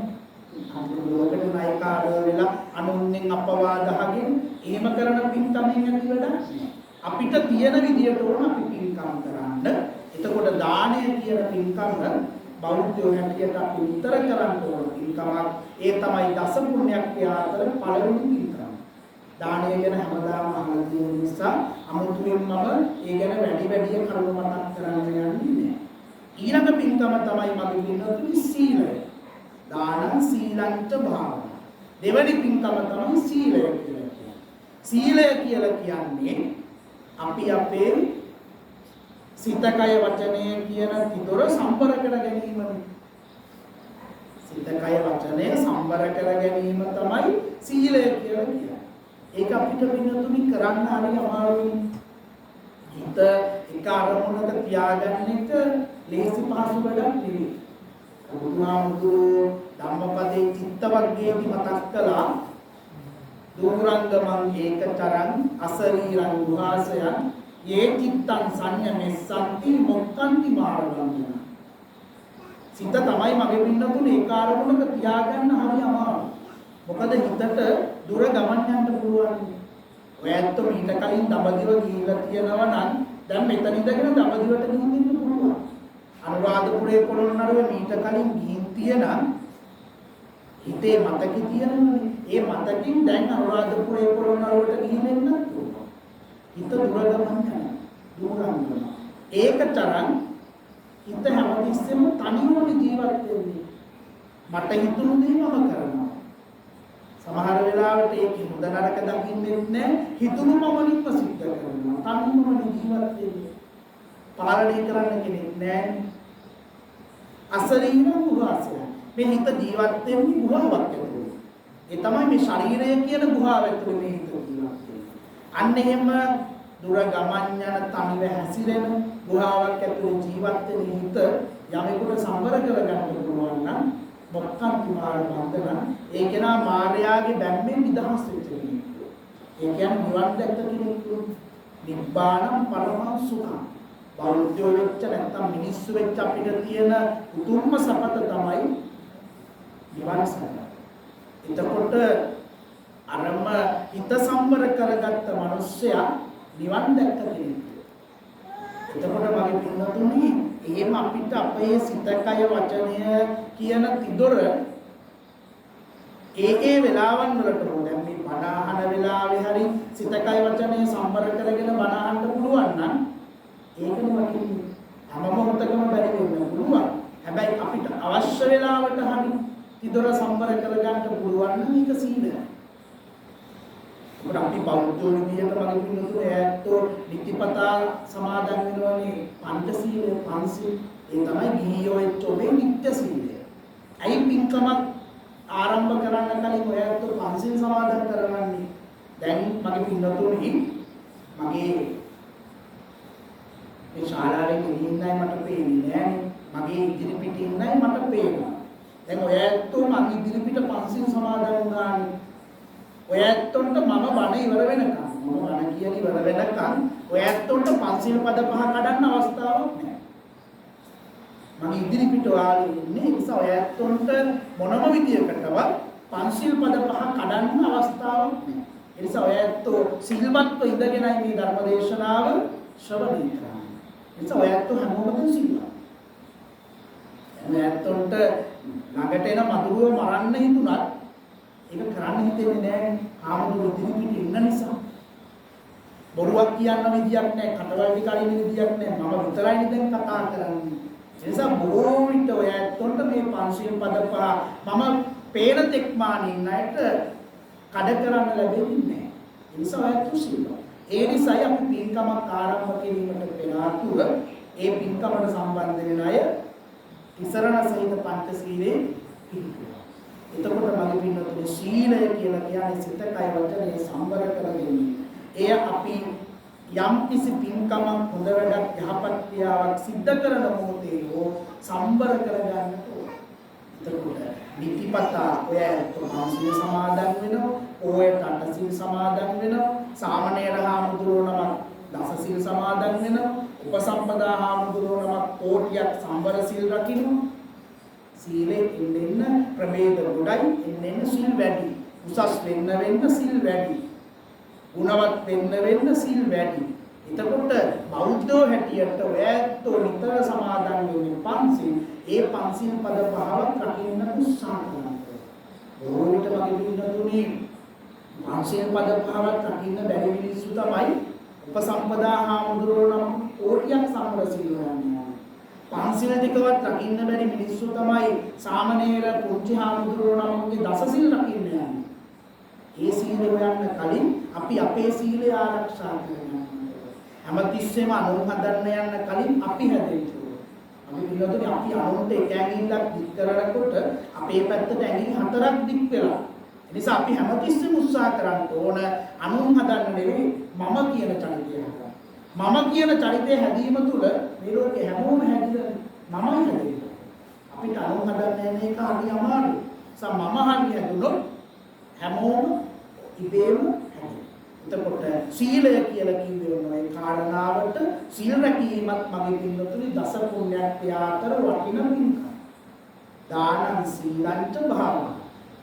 අපිට ලෝකෙට ණයකාරයෝ වෙලා අනුන්ගෙන් අපවාදහගෙන එහෙම කරන පින්කමෙන් ඇති වැඩක් නැහැ. අපිට තියෙන විදියට ඕන අපි පින්කම් කරන්න. එතකොට දානය කියන පින්කම බෞද්ධයෝ හැටියට අපි විතර කරන්න ඕන පින්කමක්. ඒ තමයි දස පුණ්‍යක්‍රියා අතර පළවෙනි පින්කම. දානය ගැන හැමදාම අහලා තියෙන නිසා අමුතුවෙන් මම ඒ ගැන වැඩි කරුණු මතක් කරන්න යන්නේ නැහැ. ඊළඟ පින්කම තමයි මගේ පින්කම සීලය. දාන සීලංච භාවනා. දෙවැනි පින්කම තමයි සීලය කියලා කියන්නේ. සීලය කියලා කියන්නේ අපි අපේ සිත කය වචනය කියන තිදොර සම්බර කර ගැනීමනේ. සිත කය වචනය සම්බර කර ගැනීම තමයි සීලය කියලා කියන්නේ. ඒක අපිට වෙනතුනි කරන්න හරි අමාරුයි. හිත එක අරමුණක තියාගන්න එක ලේසි පහසු වැඩක් නෙවෙයි. බුදුහාමුදුරුවෝ ධම්මපදයේ චිත්ත වර්ගයේදී මතක් කළා දූරංගමං ඒකතරං අසරීරං උහාසයන් ඒ චිත්තං සංයමෙස්සන්ති මොක්ඛන්ති මාර්ගං. සිත තමයි මගේ පින්නතුනේ ඒ කාර්මුණක තියාගන්න හරි අමාරුයි. මොකද හිතට දුර ගමන් යන්න පුළුවන්. ඔය ඇත්ත මීට කලින් දඹදිව ගිහිල්ලා තියෙනවා නම් දැන් මෙතන ඉඳගෙන දඹදිවට ගිහින් ඉන්න පුළුවන්. අනුරාධපුරයේ පොළොන්නරුවේ මීට කලින් ගිහින් තියෙනම් හිතේ මතකෙ තියෙනවනේ. ඒ මතකින් දැන් අනුරාධපුරයේ පොළොන්නරුවට ගිහින් එන්නත් පුළුවන්. හිත දුර ගමන් යනවා. දුරංගම. ඒක තරම් හිත හැමතිස්සෙම තනියම ජීවත් වෙන්නේ. මට හිතුණු දේ මම කරනවා. සමහර වෙලාවට ඒක හොඳ නරක දකින්නෙත් නැහැ. හිතුණු මමනින්ම සිද්ධ කරනවා. තනියම ජීවත් වෙන්නේ. පාලනය කරන්න කෙනෙක් නැහැ. අසරීන ගුහාසය. මේ හිත ජීවත් වෙන්නේ ගුහාවක් ඇතුළේ. ඒ තමයි මේ ශරීරය කියන ගුහාව ඇතුළේ මේ හිත ජීවත් වෙන්නේ. අන්න එහෙම දුර ගමන් යන තනිව හැසිරෙන ගුහාවක් ඇතුළේ ජීවත් වෙන හිත යමෙකුට සම්වර කරගන්න පුළුවන් නම් මොක්ඛන්ති මාර්ගං ඒ කෙනා මාර්යාගේ බැම්මෙන් නිදහස් වෙච්ච කෙනෙක්. ඒ කියන්නේ නිවන් දැක්ක කෙනෙක්. නිබ්බාණං පරමං සුඛං. බෞද්ධයෝ වෙච්ච නැත්නම් මිනිස්සු වෙච්ච අපිට තියෙන උතුම්ම සපත තමයි නිවන් සපත. එතකොට අරම හිත සම්වර කරගත්ත මිනිස්සයා නිවන් දැක්ක කෙනෙක්. එතකොට මගේ පින්නතුනි එහෙම අපිට අපේ සිත කය වචනය කියන තිදොර ඒ වෙලාවන් වලට දැන් මේ බණ අහන වෙලාවේ හරි සිත කය වචනය සම්වර කරගෙන බණ අහන්න පුළුවන් නම් ඒකම වටින්නේ. හැම මොහොතකම බැරි වෙන්න පුළුවන්. හැබැයි අපිට අවශ්‍ය වෙලාවට හරි තිදොර සම්වර කරගන්න පුළුවන් නම් ඒක සීලය. මොකද අපි බෞද්ධ විදියට මගේ පින්නතුනේ ඇත්තෝ නිතිපතා සමාදන් වෙනවනේ පංචශීලය පංචශීල. ඒ තමයි ගිහියෝ එක්කෝනේ නිත්‍ය සීලය. අයි පින්කමක් ආරම්භ කරන්න කලින් ඔය ඇත්තෝ පංචශීල සමාදන් කරගන්නේ. දැන් මගේ පින්නතුනේ මගේ මේ ශාලාවේ ඉන්නයි මට පේන්නේ නෑනේ. මගේ ඉදිරි පිටේ ඉන්නයි මට පේනවා. දැන් ඔය ඇත්තෝ මගේ ඉදිරි පිට පංචශීල සමාදන් වුණානේ. ඔය ඇත්තොන්ට මම බණ ඉවර වෙනකම් මම බණ කියන ඉවර වෙනකම් ඔය ඇත්තොන්ට පංචශීල පද පහ කඩන්න අවස්ථාවක් නැහැ. මම ඉදිරි පිට වාලේ ඉන්නේ ඒ නිසා ඔය ඇත්තොන්ට මොනම විදියකටවත් පංචශීල පද පහ කඩන්න අවස්ථාවක් නැහැ. ඒ නිසා ඔය ඇත්තෝ සිල්වත්ව ඉඳගෙනයි මේ ධර්ම දේශනාව ශ්‍රවණය කරන්නේ. ඒ නිසා ඔය ඇත්තෝ හැමෝම සිල්වත්. ඔය ඇත්තොන්ට ළඟට එන මధుරව මරන්න හිතුණත් ඒක කරන්න හිතෙන්නේ නැහැ. ආමුදු ඉදිරිපිට ඉන්න නිසා. බොරුවක් කියන්න විදියක් නැහැ. කටවැඩි කලින් විදියක් නැහැ. මම විතරයි දැන් කතා කරන්නේ. ඒ නිසා බොහෝ විට ඔය ඇත්තොන්ට මේ පංචශීල පද පහ මම පේන තෙක් මානින් අයට කඩ කරන්න ලැබෙන්නේ නැහැ. ඒ නිසා ඔය ඇත්තෝ සිල්වත්. ඒ නිසායි අපි පින්කමක් ආරම්භ කිරීමට පෙර ආතුව ඒ පින්කමට සම්බන්ධ වෙන අය ඉසරණ සහිත පංචශීලයේ පිළිපදිනවා. එතකොට මගේ පින්නතුනේ සීලය කියලා කියන්නේ සිත කය වචනේ සම්වර කරගැනීම. එය අපි යම් කිසි පින්කමක් හොඳ වැඩක් යහපත් ක්‍රියාවක් සිද්ධ කරන මොහොතේ හෝ සම්වර කරගන්නට ඕන. එතකොට නිතිපතා ඔය පංචශීල සමාදන් වෙනවා, ඕයට අටසීල සමාදන් වෙනවා, සාමණේර හාමුදුරුවෝ නමක් දසසීල සමාදන් වෙනවා, උපසම්පදා හාමුදුරුවෝ නමක් කෝටියක් සම්වර සීල් රකින්නවා. සීලෙ එන්න ප්‍රභේද ගොඩයි එන්න සීල් වැඩි. උසස් වෙන්න සීල් වැඩි. ගුණවත් වෙන්න සීල් වැඩි. එතකොට බෞද්ධෝ හැටියට ඔයත්ෝ නිතර සමාදන් වෙන්නේ පන්සිල්. ඒ පන්සිල් පද පහවත් රකින්න උත්සාහ කරනවා. බොහෝවිට මගේ පින්නතුනි පන්සිල් පද පහවත් රකින්න බැරි මිනිස්සු තමයි උපසම්පදා හාමුදුරුවෝ නම් කෝටියක් සම්වර සීල් ගන්නවා. පන්සිල් ටිකවත් රකින්න බැරි මිනිස්සු තමයි සාමණේර පුංචි හාමුදුරුවෝ නමගේ දසසිල් රකින්න යන්නේ. ඒ සීලය හොයන්න කලින් අපි අපේ සීලය ආරක්ෂා කරගන්න ඕනේ. හැමතිස්සෙම අනුන් හදන්න යන්න කලින් අපි හැදෙන්න ඕනේ. අපි පිළිතුරේ අපි අනුන්ට එක ඇඟිල්ලක් දික් කරනකොට අපේ පැත්තට ඇඟිලි 4ක් දික් වෙලා. ඒ නිසා අපි හැමතිස්සෙම උත්සාහ කරන්න ඕන අනුන් හදන්න නෙවෙයි මම කියන චරිතය හදන්න. මම කියන චරිතය හැදීම තුළ මේ ලෝකේ හැමෝම හැදිලා මමයි හැදෙන්නේ. අපිට අනුන් හදන්න යන එක හරි අමාරුයි. මම හරි හැදුනොත් හැමෝම ඉබේම හැදෙනවා. එතකොට සීලය කියලා කිව්වේ මොනේ කාරණාවට සීල රැකීමත් මගේ පින්නතුනි දස පුණ්‍යක් ත්‍යාතර වටින පින්කම්. දාන සීලංච භාවනා.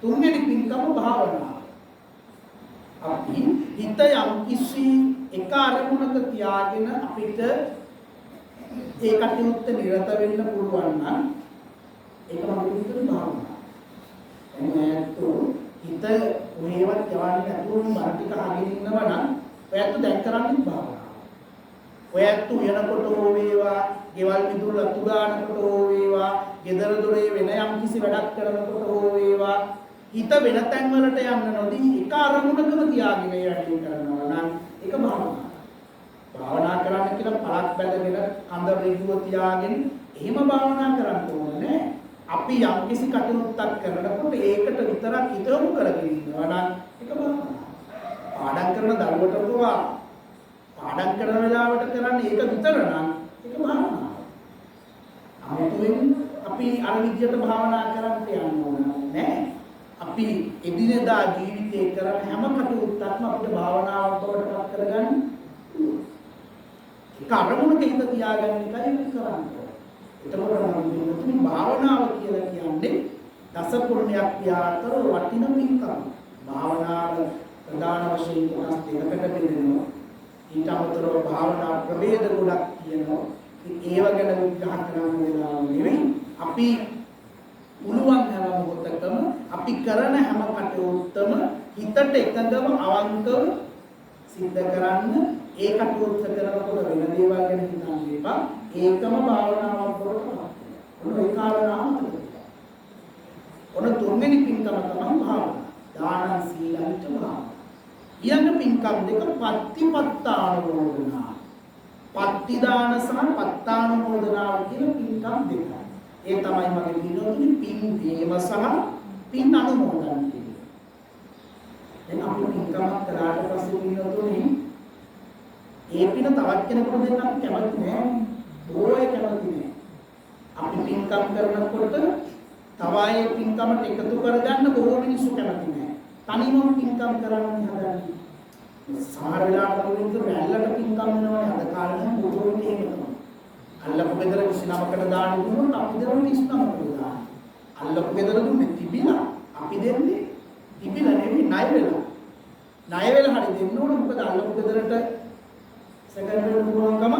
තුන්වෙනි පින්කම භාවනාව. අපි හිත යම් කිසි එක අරමුණක තියාගෙන අපිට ඒ කටයුත්ත නිරත වෙන්න පුළුවන් නම් ඒක මගේ පින්නතුනි භාවනාව. එන්නේතු හිත කොහේවත් යවන්නේ නැතුව මර ටික අහගෙන ඉන්නවා නම් ඔයත් දැන් කරන්නේ භාවනාව. ඔයත් උයනකොට හෝ වේවා, ගෙවල් මිදුල් අතු ගන්නකොට හෝ වේවා, ගෙදර දොරේ වෙන යම් කිසි වැඩක් කරනකොට හෝ වේවා, හිත වෙන තැන් වලට යන්න නොදී එක අරමුණකම තියාගෙන ඒ වැඩේ කරනවා නම් ඒක භාවනාව. භාවනා කරන්න කියලා පළක් බැලගෙන කඳ රිදුව තියාගෙන එහෙම භාවනා කරන්න ඕනේ. අපි යම් කිසි කටයුත්තක් කරනකොට ඒකට විතරක් හිත යොමු කරගෙන ඉන්නවා නම් ඒක භාවනාව. පාඩම් කරන දරුවට පවා පාඩම් කරන වෙලාවට කරන්නේ ඒක විතර නම් ඒක භාවනාව. අමුතුවෙන් අපි අර විදියට භාවනා කරන්න යන්න ඕන නෑ. අපි එදිනෙදා ජීවිතේ කරන හැම කටයුත්තක්ම අපිට භාවනාවක් බවට පත් කරගන්න ඒක අරමුණක හිත තියාගන්න එකයි කරන්නේ. එතකොට මේ භාවනාව කියලා කියන්නේ දස පුණ්‍යක් ත්‍යාතර වටින පින්කම්. භාවනාව ප්‍රධාන වශයෙන් කොටස් දෙකකට බෙදෙනවා. ඊට අමතරව භාවනා ප්‍රභේද ගොඩක් තියෙනවා. ඒව ගැන විග්‍රහ කරන්න වෙලාව නෙවෙයි. අපි උළුවන් හැම මොහොතකම අපි කරන හැම කටයුත්තම හිතට එකඟව අවංකව සිද්ධ කරන්න ඒ කටයුත්ත කරනකොට වෙන දේවල් ගැන හිතන්න එපා. ඒකම භාවනාවක් කරනවා. ඔන්න ඒ කාරණාව තමයි. ඔන්න තුන්වෙනි පින්කම තමයි භාවනාව. දාන සීලංච භාවනාව. ඊළඟ පින්කම් දෙක පත්තිපත්තානුමෝදනා. පත්ති දාන සහ පත්තානුමෝදනාව කියන පින්කම් දෙකයි. ඒ තමයි මගේ පින්නතුනි පින් දීම සහ පින් අනුමෝදන් කිරීම. දැන් අපි පින්කමක් කරාට පස්සේ පින්නතුනි ඒ පින තවත් කෙනෙකුට දෙන්න අපි කැමති නෑ. ඕය කැමති නෑ. අපි පින්කම් කරනකොට තව අය පින්කමට එකතු කරගන්න බොහෝ මිනිස්සු කැමති නෑ. තනියම පින්කම් කරන්න හදන්නේ. සමහර වෙලාවට වුණත් වැල්ලට පින්කම් වෙනවනේ අද කාලේ නම් බොහෝ වෙන්නේ එහෙම තමයි. අල්ලපු ගෙදර 29කට දාන දුන්නොත් අපි දෙන්නේ 29කට දාන. අල්ලපු ගෙදර දුන්නේ තිබිලා අපි දෙන්නේ තිබිලා නෙවෙයි ණය වෙලා. ණය වෙලා හරි දෙන්න ඕන මොකද අල්ලපු ගෙදරට සැකරන්න පුළුවන්කම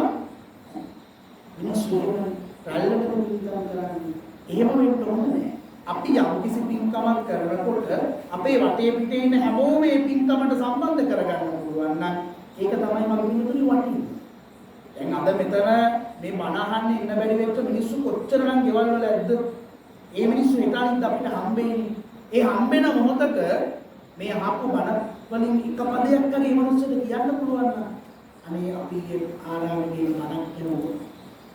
මිනිස්සු රැල්ලට පින්කම් කරන්නේ. එහෙම වෙන්න ඕනේ. අපි යම් කිසි පින්කමක් කරනකොට අපේ වටේ පිටේ ඉන්න හැමෝම මේ පින්කමට සම්බන්ධ කරගන්න පුළුවන් නම් ඒක තමයි මම පිළිතුරු වටින්නේ. දැන් අද මෙතන මේ බණ අහන්න ඉන්න බැරි වෙච්ච මිනිස්සු කොච්චරනම් ගෙවල් වල ඇද්ද? ඒ මිනිස්සු හිතානින්ද අපිට හම්බෙන්නේ. ඒ හම්බෙන මොහොතක මේ අහපු බණ වලින් එක පදයක් හරි මේ මිනිස්සුන්ට කියන්න පුළුවන් නම් අනේ අපි ආරාමයේ බණක් කියනවා.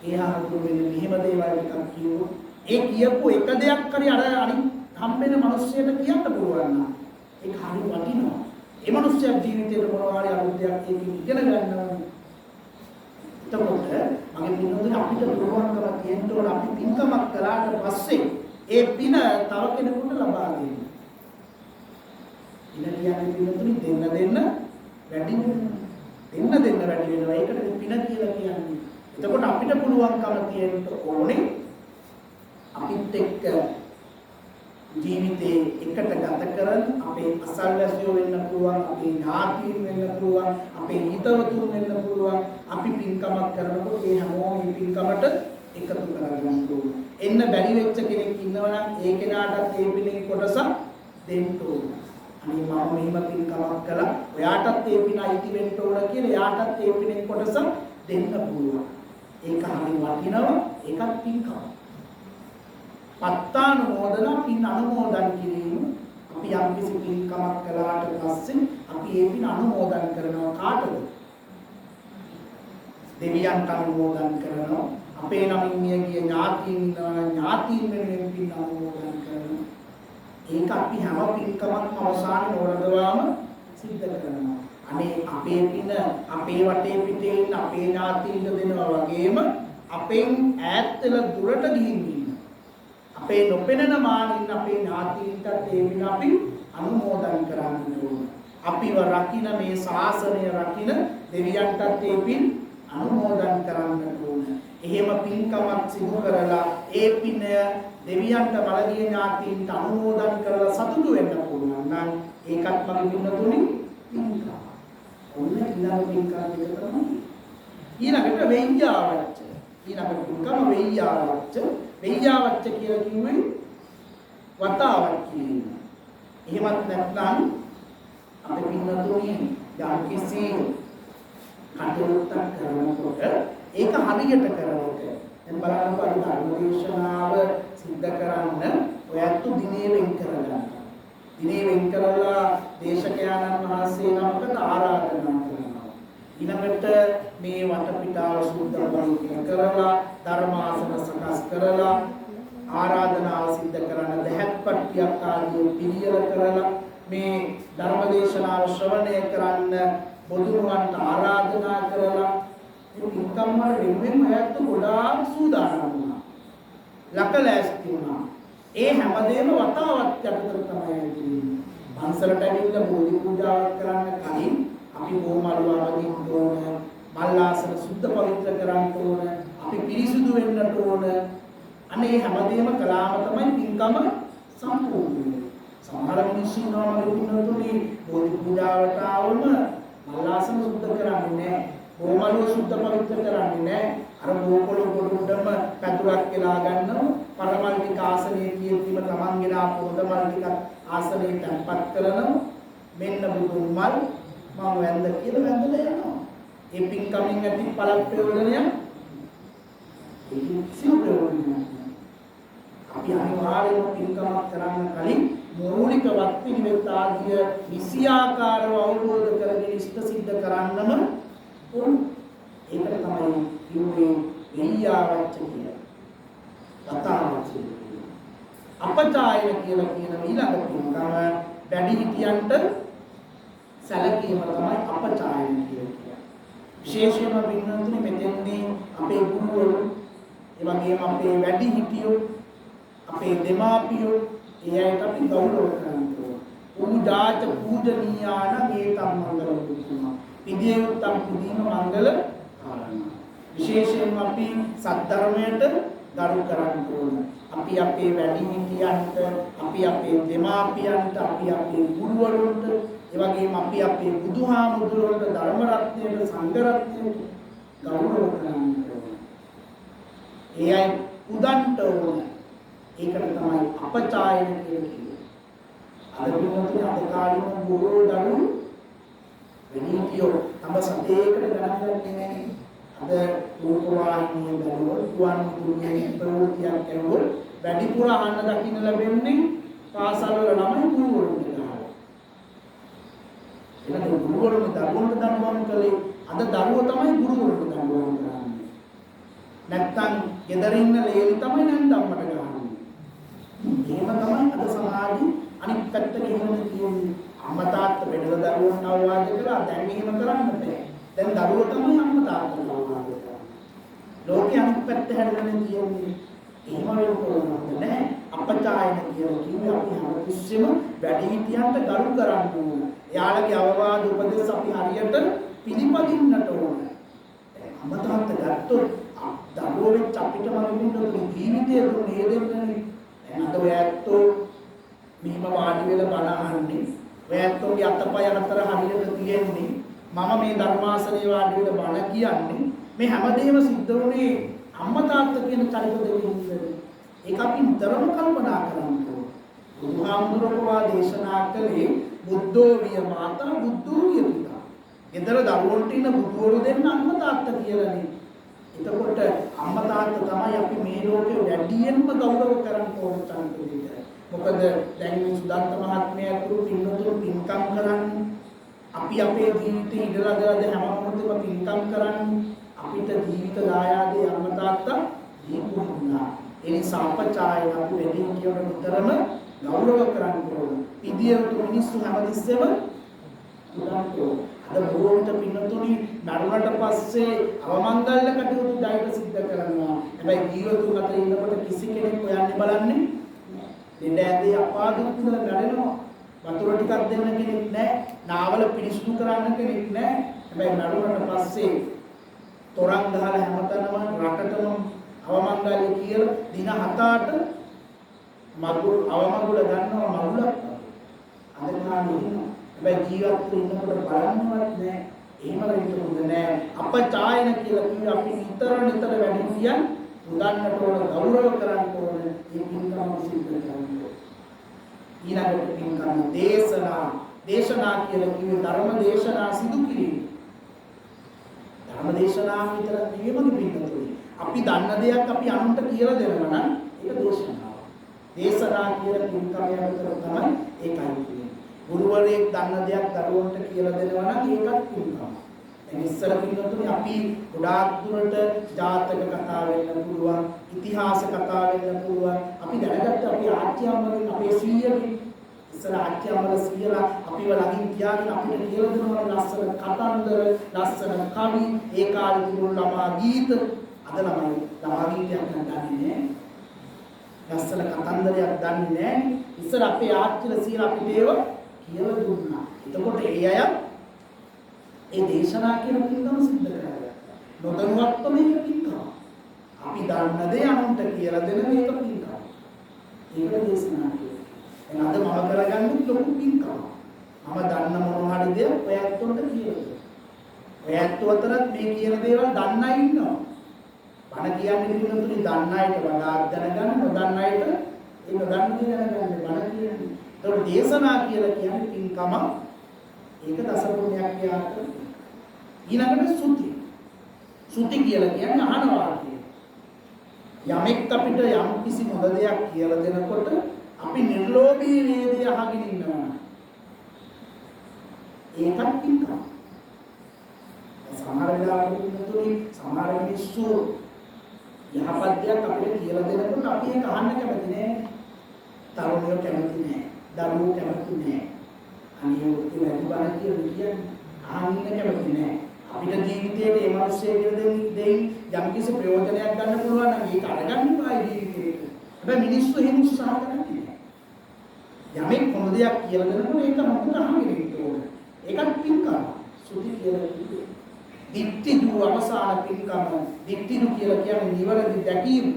ඒ අහපු මෙන්න මෙහෙම දේවල් ටිකක් කියමු. ඒ කියපු එක දෙයක් හරි අර අනිත් හම්බෙන මිනිස්සුන්ට කියන්න පුළුවන් නම් ඒක හරි වටිනවා. ඒ මිනිස්සුගේ ජීවිතේට මොනවා හරි අලුත් දෙයක් ඒකෙන් ඉගෙන ගන්නවා. එතකොට මගේ පින්නතුනි අපිට පුළුවන්කම තියෙන්න ඕන අපි පින්කමක් කළාට පස්සේ ඒ පින තව කෙනෙකුට ලබා දෙන්න. පින කියන්නේ පින්නතුනි දෙන්න වැඩි වෙනවා. දෙන්න වැඩි වෙනවා. ඒකට පින කියලා කියන්නේ. එතකොට අපිට පුළුවන්කම තියෙන්න ඕනේ අපිත් එක්ක ජීවිතේ එකට ගත කරන අපේ අසල්වැසියෝ වෙන්න පුළුවන්, අපේ ඥාතීන් වෙන්න පුළුවන්, අපේ හිතවතුන් වෙන්න පුළුවන්. අපි පින්කමක් කරනකොට ඒ හැමෝම මේ පින්කමට එකතු කරගන්න ඕනේ. එන්න බැරි වෙච්ච කෙනෙක් ඉන්නවා නම් ඒ කෙනාටත් ඒ පිළින් කොටසක් දෙන්න ඕනේ. අනේ මම මෙහෙම පින්කමක් කළා, ඔයාටත් ඒ පින අයිති වෙන්න ඕන කියලා එයාටත් ඒ පිළින් කොටසක් දෙන්න පුළුවන්. ඒක හරි වටිනවා. ඒකත් පින්කමක්. පත්තානුමෝදන පින් අනුමෝදන් කිරීම. අපි යම් කිසි පින්කමක් කළාට පස්සේ අපි ඒ පින් අනුමෝදන් කරනවා කාටද? දෙවියන්ට අනුමෝදන් කරනවා. අපේ නමින් මියගිය ඥාතීන් ඥාතීන් වෙනුවෙන් පින් අනුමෝදන් කරනවා. ඒක අපි හැම පින්කමක්ම අවසානයේ නොරදවාම සිද්ධ කරනවා. අනේ අපේ පින අපේ වටේ පිටේ ඉන්න අපේ ඥාතීන්ට දෙනවා වගේම අපෙන් ඈත් වෙලා දුරට ගිහින් ඉන්න අපේ නොපෙනෙන මානින් අපේ ඥාතීන්ට ඒ පින අපි අනුමෝදන් කරන්න ඕන. අපිව රකින්න මේ ශාසනය රකින්න දෙවියන්ටත් ඒ පින් අනුමෝදන් කරන්න ඕන. එහෙම පින්කමක් සිදු කරලා ඒ පින දෙවියන්ට බලදී ඥාතීන්ට අනුමෝදන් කරලා සතුටු වෙන්න පුළුවන් නම් ඒකත් මගේ පින්නතුනි පින්කම. ඔන්න ඊළඟ පින්කම දෙක තමයි. ඊළඟට වෙయ్యාවච්ච. ඊළඟ පින්කම වෙయ్యාවච්ච. වෙయ్యාවච්ච කියලා කිව්වේ වතාවක් කියන. එහෙමත් නැත්නම් අපේ පින්නතුනි යම් කිසි කටයුත්තක් කරනකොට ඒක හරියට කරනකොට දැන් බලන්නකො අද ධර්මදේශනාව සිද්ධ කරන්න ඔයත් දිනේ වෙන් කරගන්න. දිනේ වෙන් කරලා දේශකයන්න් වහන්සේ නමකට ආරාධනා කරනවා. ඊළඟට මේ වටපිටාව සුද්ධ කරලා ධර්මාසන සකස් කරලා ආරාධනාව සිද්ධ කරන දහත්පත්තියක් ආදී පිළියෙල කරලා මේ ධර්මදේශනාව ශ්‍රවණය කරන්න බොදුනුවන්ට ආරාධනා කරලා පින්කම් වල වෙනුවෙන් අයත් ගොඩාක් සූදානම් වුණා. ලකලෑස්ති වුණා. ඒ හැමදේම වතාවත් යටතට තමයි දෙන්නේ. පන්සලට ඇවිල්ලා බෝධි පූජාවක් කරන්න කලින් අපි බොමලුව අවදින්න ඕන, මල්ලාසන සුද්ධ පවිත්‍ර කරන්න ඕන, අපි පිරිසුදු වෙන්නට ඕන. අනේ හැමදේම කළාම තමයි පින්කම සම්පූර්ණ වෙන්නේ. සමහර මිනිස්සු ඉන්නවා මගේ බෝධි පූජාවට ආවම මල්ලාසන සුද්ධ කරන්නේ නැහැ. බොමලුව සුද්ධ පවිත්‍ර කරන්නේ නැහැ. අර බෝකොළ පොඩුඩම පැතුරක් කියලා ගන්නවා. පරමල් ටික ආසනයේ තියෙද්දිම තමන්ගෙන පොදමල් ටික ආසනයේ තැන්පත් කරනවා. මෙන්න බුදුන් මල් මම වැඳ කියලා වැඳලා යනවා. ඒ පින්කමින් ඇති පළ ප්‍රයෝජනය අපි අනිවාර්යයෙන්ම පින්කමක් කරන්න කලින් මූලික වත්පිළිවෙත් ආදිය විෂයාකාරව අවබෝධ කරගෙන ඉෂ්ට සිද්ධ කරන්නම ඕන. ඒකට තමයි කිව්වේ වෙయ్యාවච්ච කියලා. වතාවච්ච. අපචායන කියලා කියන ඊළඟ පින්කම වැඩිහිටියන්ට සැලකීම තමයි අපචායන කියන්නේ. විශේෂයෙන්ම පින්නතුනි මෙතෙන්දී අපේ ගුරුවරු ඒ වගේම අපේ වැඩිහිටියෝ අපේ දෙමාපියෝ ඒ අයට අපි ගෞරව කරනවා. පූජාච පූජනීයාන මේතම් මංගල පුතුමා. පිළියෙත්තම් පුදීම මංගල කාරණා. විශේෂයෙන්ම අපි සද්ධර්මයට ගරු කරන්න ඕන. අපි අපේ වැඩිහිටියන්ට, අපි අපේ දෙමාපියන්ට, අපි අපේ ගුරුවරුන්ට, ඒ වගේම අපි අපේ බුදුහාමුදුරුවන්ට, ධර්ම රත්නයට, සංඝ රත්නයට ගෞරව කරන්න ඕන. ඒ අය උදන්ට ඕන. ඒකට තමයි අපචායන කියලා කියන්නේ. අද පිළිතුරු අද කාලෙම බොහෝ දරුවෝ වෙනීතියෝ තම සතේකට ගණන් ගන්නේ අද රූපවාහිනිය දරුවෝ ගුවන් විදුලියේ ප්‍රවෘත්තියක් කරුවොත් වැඩිපුර අහන්න දකින්න ලැබෙන්නේ පාසල් වල ළමයි ගුරුවරුන්ට ගහලා. එහෙනම් ගුරුවරුන් දරුවන්ට දඬුවම් කළේ අද දරුවෝ තමයි ගුරුවරුන්ට දඬුවම් කරන්නේ. නැත්තම් ගෙදරින් ලේලි තමයි නැන්දම්මට ගහන්නේ. එහෙම තමයි අද සමාජයේ අනිත් පැත්තට එහෙම කියන්නේ. අම්මා තාත්තා බෙදලා දරුවන්ට අවවාද කළා. දැන් එහෙම කරන්න බෑ. දැන් දරුවෝ තමයි අම්මා තාත්තාට අවවාද කරන්නේ. ලෝකේ අනිත් පැත්ත හැදගෙන කියන්නේ එහෙම වෙන්න නෑ. අපචායන කියලා කියන්නේ අපි හැමතිස්සෙම වැඩිහිටියන්ට ගරු කරන්න ඕන. එයාලගේ අවවාද උපදෙස් අපි හරියට පිළිපදින්නට ඕන. අම්මා තාත්තා ගත්තොත් දරුවෝ වෙච්ච අපිට මගින් ජීවිතය දුන්නේ දෙන්නේ. අද ඔයත්ෝ මෙහිම වාඩි වෙලා බණ අහන්නේ. ඔයත්ෝගේ අතපය අතර හරියට තියෙන්නේ. මම මේ ධර්මාසනයේ වාඩි වෙලා බණ කියන්නේ. මේ හැමදේම සිද්ධ වුණේ අම්මා තාත්තා කියන චරිත දෙකකින්. ඒක අපි නිතරම කල්පනා කරන්න ඕනේ. බුදුහාමුදුරුවෝ දේශනා කළේ බුද්ධෝ විය මාතා බුද්ධෝ විය පිතා. ඊතර දරුවන්ට ඉන්න බුදුවරු දෙන්න අම්මා තාත්තා කියලානේ. එතකොට අම්මා තාත්තා තමයි අපි මේ ලෝකේ වැඩියෙන්ම ගෞරව කරන්න ඕන චරිත. මොකද දැන් මේ සුදන්ත මහත්මයා කරු පින්වතුන් පින්කම් කරන්නේ අපි අපේ ජීවිතේ ඉඳලාද හැම මොහොතේම පින්කම් කරන්නේ අපිට ජීවිත දායාදේ අම්මා තාත්තා දීපු දුන්නා. ඒ නිසා අපචායන අපි වැඩි කියන විතරම ගෞරව කරන්න ඕන. පිළියෙලට මිනිස්සු හැමතිස්සෙම උදාහරණ අද බොහෝට පින්නතුනි නරුණට පස්සේ අවමංගල්‍ය කටයුතු ජයක සිද්ධ කරනවා. හැබැයි ජීවිතුන් අතර ඉන්නකොට කිසි කෙනෙක් හොයන්නේ බලන්නේ දෙන්න ඇදී අපාදුක් කියලා නඩනවා. වතුර ටිකක් දෙන්න කෙනෙක් නැහැ. නාවල පිරිසුදු කරන්න කෙනෙක් නැහැ. හැබැයි නරුණට පස්සේ තොරන් ගහලා හැමතැනම රටටම අවමංගල්‍ය කියලා දින 7-8 මගුල් අවමගුල ගන්නවා මගුලක්. අද කාලේ ඉන්නවා. හැබැයි ජීවත් වෙන්නකොට බලන්නවත් නැහැ. එහෙම වෙන්න හොඳ නැහැ. අපචායන කියලා කිව්වේ අපි නිතර වැඩි කියන උදන්නට ඕන ගෞරව කරන්න ඕන මේ පින්කම සිද්ධ කරන්න. ඊළඟට පින්කම දේශනා කියලා කිව්වේ ධර්ම දේශනා සිදු කිරීම. ධර්ම දේශනා විතර නෙවෙයි පින්කම. අපි දන්න දෙයක් අපි අනුන්ට කියලා දෙනවා නම් ඒක දේශනාව. දේශනා කියලා පින්කමයක් විතර තමයි ඒකයි කියන්නේ. ගුරුවරයෙක් දන්න දෙයක් දරුවන්ට කියලා දෙනවා නම් ඒකත් පින්කම. දැන් ඉස්සර පින්නතුනේ අපි ගොඩාක් දුරට ජාතක කතා වෙන්න පුළුවන්, ඉතිහාස කතා වෙන්න පුළුවන්. අපි දැනගත්ත අපි ආච්චියම්මගෙන් අපේ සීයගෙන් ඉස්සර ආච්චියම්මල සීයලා අපිව ළඟින් තියාගෙන අපිට කියලා දෙනවා ලස්සන කතන්දර, ලස්සන කවි, ඒ කාලේ තිබුණු ළමා ගීත. අද ළමා ගීතයක් දන්නේ නැහැ. ලස්සන කතන්දරයක් දන්නේ නැහැ. ඉස්සර අපේ ආච්චිලා සීයලා අපිට ඒව කියලා දුන්නා. එතකොට ඒ අය ඒ දේශනා කියන පින්කම සිද්ධ කරගත්තා. නොදැනුවත්ව මේක පින්කම. අපි දන්න දේ අනුන්ට කියලා දෙන මේක පින්කම. ඒක දේශනා කියන්නේ. එහෙනම් අද මම කරගන්නේ ලොකු පින්කම. මම දන්න මොන හරි දේ ඔයත් උන්ට කියලා දෙනවා. ඔයත් අතරත් මේ කියන දේවල් දන්න අය ඉන්නවා. බණ කියන්නේ පිළිතුරු දන්න අයට වඩා දැනගන්න නොදන්න අයට ඒ නොදන්න දේ දැනගන්න බණ කියන්නේ. ඒතකොට දේශනා කියලා කියන්නේ පින්කම. ඒක දසපුණ්‍යක් ක්‍රියාවක්. ඊළඟට සුති කියලා කියන්නේ අහනවා කියන. යමෙක් අපිට යම් කිසි හොඳ දෙයක් කියලා දෙනකොට අපි නිර්ලෝභී වේදී අහගෙන ඉන්නවා. ඒකත් පින්කම. සමහර වෙලාවට සමහර මිනිස්සු යහපත් දෙයක් අපිට කියලා දෙනකොට අපි ඒක අහන්න කැමති නෑ. තරුණයෝ කැමති නෑ. දරුවෝ කැමති නෑ. අනියෝ ඒ වැඩි බණ කියන්නේ අහන්න කැමති නෑ. අපිට ජීවිතයේ මේ මිනිස්සේ කියලා දෙයින් යම් කිසි ප්‍රයෝජනයක් ගන්න පුළුවන් නම් ඒක අරගන්න බෑ ජීවිතේට. හැබැයි මිනිස්සු එහෙම උත්සාහ කරන්නේ නෑ. යමෙක් හොඳ දෙයක් කියලා දෙනකොට ඒක මොකද අහගෙන ඉන්න ඕනේ. ඒකත් පින්කම. සුදි කියලා කිව්වේ. දිට්ඨිදු අවසාන පින්කම. දිට්ඨිදු කියලා කියන්නේ නිවැරදි දැකීම.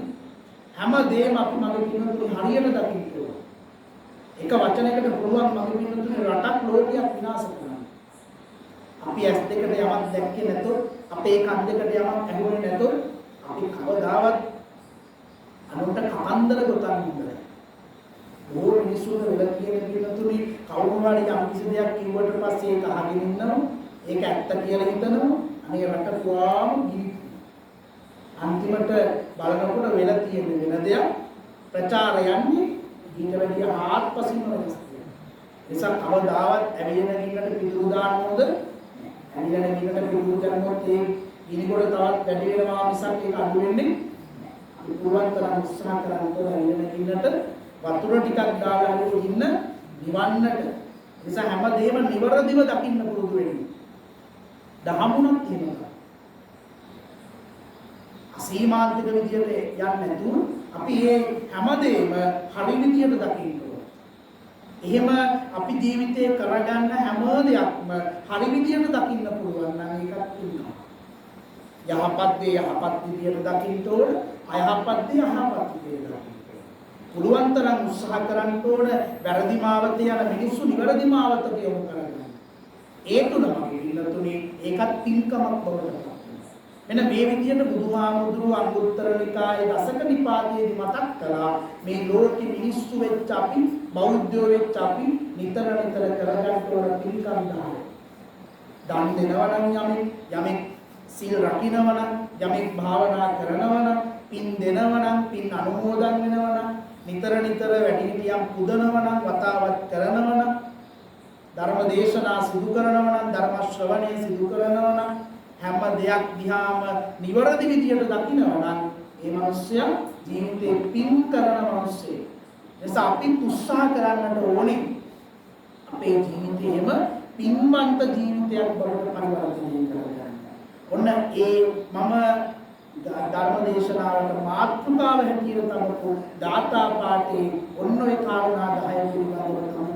හැමදේම අපි මගේ පින්තුනේ හරියට දකින්න ඕනේ. එක වචනයකට පුළුවන් මගේ පින්තුනේ රටක් ලෝකයක් විනාශ කරන්න. අපි ඇස් දෙකට යමක් දැක්කේ නැතොත් අපේ කන් දෙකට යමක් ඇහුනේ නැතොත් අපි කවදාවත් අනුන්ට කතන්දර ගොතන්නේ නැහැ. ඕන මිනිසුන්ට වෙලා කියන පින්තුනේ කවුරු හරි යම් කිසි දෙයක් කිව්වට පස්සේ ඒක අහගෙන ඉන්නවා. ඒක ඇත්ත කියලා හිතනවා. අනේ රට පුරාම අන්තිමට බලනකොට වෙලා තියෙන වෙන දෙයක් ප්‍රචාර යන්නේ ඊට වැඩිය ආත්පසින්ම වෙනස් වෙනවා. නිසා කවදාවත් ඇවිලෙන ගින්නට පිටු දාන්න හොඳ ඇවිලෙන ගින්නට පිටු කරනකොට ඒ ගිනිගොඩ තවත් වැඩි වෙනවා මිසක් ඒක අඩු වෙන්නේ නැහැ. පුළුවන් තරම් උත්සාහ කරනකොට ඇවිලෙන ගින්නට වතුර ටිකක් දාලා හරි ගින්න නිවන්නට. නිසා හැමදේම නිවරදිව දකින්න පුරුදු වෙන්න. දහමුණක් තියෙනවා. අසීමාන්තික විදියට යන්නේ නැතුව අපි මේ හැමදේම හරි විදියට දකින්න ඕනේ. එහෙම අපි ජීවිතේ කරගන්න හැම දෙයක්ම හරි විදියට දකින්න පුළුවන් නම් ඒකත් තියෙනවා. යහපත් දේ යහපත් විදියට දකින්න ඕනේ. අයහපත් දේ අයහපත් විදියට දකින්න ඕනේ. පුළුවන් තරම් උත්සාහ කරන්න ඕනේ වැරදි මාවත යන මිනිස්සු නිවැරදි මාවතට යොමු කරගන්න. ඒ තුනම පිළිතුනේ ඒකත් පින්කමක් බවට මෙන්න මේ විදිහට බුදුහාමුදුරුවෝ අංගුත්තර නිකායේ දසක නිපාතයේදී මතක් කළා මේ ලෝකෙ මිනිස්සු වෙච්ච අපි බෞද්ධයෝ වෙච්ච අපි නිතර කරගන්න ඕන පින්කම් දාන. දාන දෙනවා නම් යමෙක් සීල් රකින්නවා නම් යමෙක් භාවනා කරනවා නම් පින් දෙනවා නම් පින් අනුමෝදන් වෙනවා නම් නිතර වැඩිහිටියන් පුදනවා නම් වතාවත් කරනවා නම් ධර්ම දේශනා සිදු කරනවා නම් ධර්ම ශ්‍රවණය සිදු කරනවා නම් හැම දෙයක් දිහාම නිවැරදි විදියට දකිනවා නම් ඒ මිනිස්සයා ජීවිතේ පින් කරන මිනිස්සෙක්. එනිසා අපි උත්සාහ කරන්නට ඕනේ අපේ ජීවිතේම පින්වන්ත ජීවිතයක් බවට පරිවර්තනය කරගන්න. ඔන්න ඒ මම ධර්ම දේශනාවට මාතෘකාව හැටියට තමකු දාතා පාඨේ ඔන්න ඔය කාරණා 10 පිළිබඳව තමයි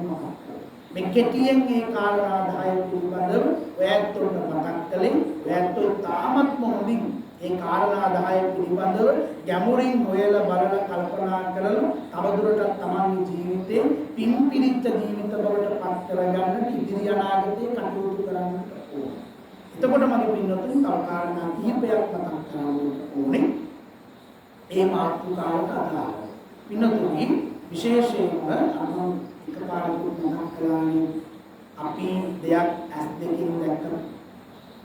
මේ කෙටියෙන් මේ කාරණා 10 පිළිබඳව ඔයත් උන්ට මතක් කළේ ඔයත් තාමත් මොහොතින් මේ කාරණා 10 පිළිබඳව ගැඹුරින් හොයලා බලලා කල්පනා කරලා තවදුරටත් තමන්ගේ ජීවිතේ පින් පිරිච්ච ජීවිත බවට පත් කරගන්න ඉදිරි අනාගතේ කටයුතු කරන්න ඕනේ. එතකොට මගේ පින්නතුන් තව කාරණා කිහිපයක් මතක් කරගන්න ඕනේ. ඒ මාතෘකාවට අදාළව. පින්නතුනි විශේෂයෙන්ම අනුන් එකපාරට මතක් කරගන්නේ අපි දෙයක් ඇස් දෙකෙන්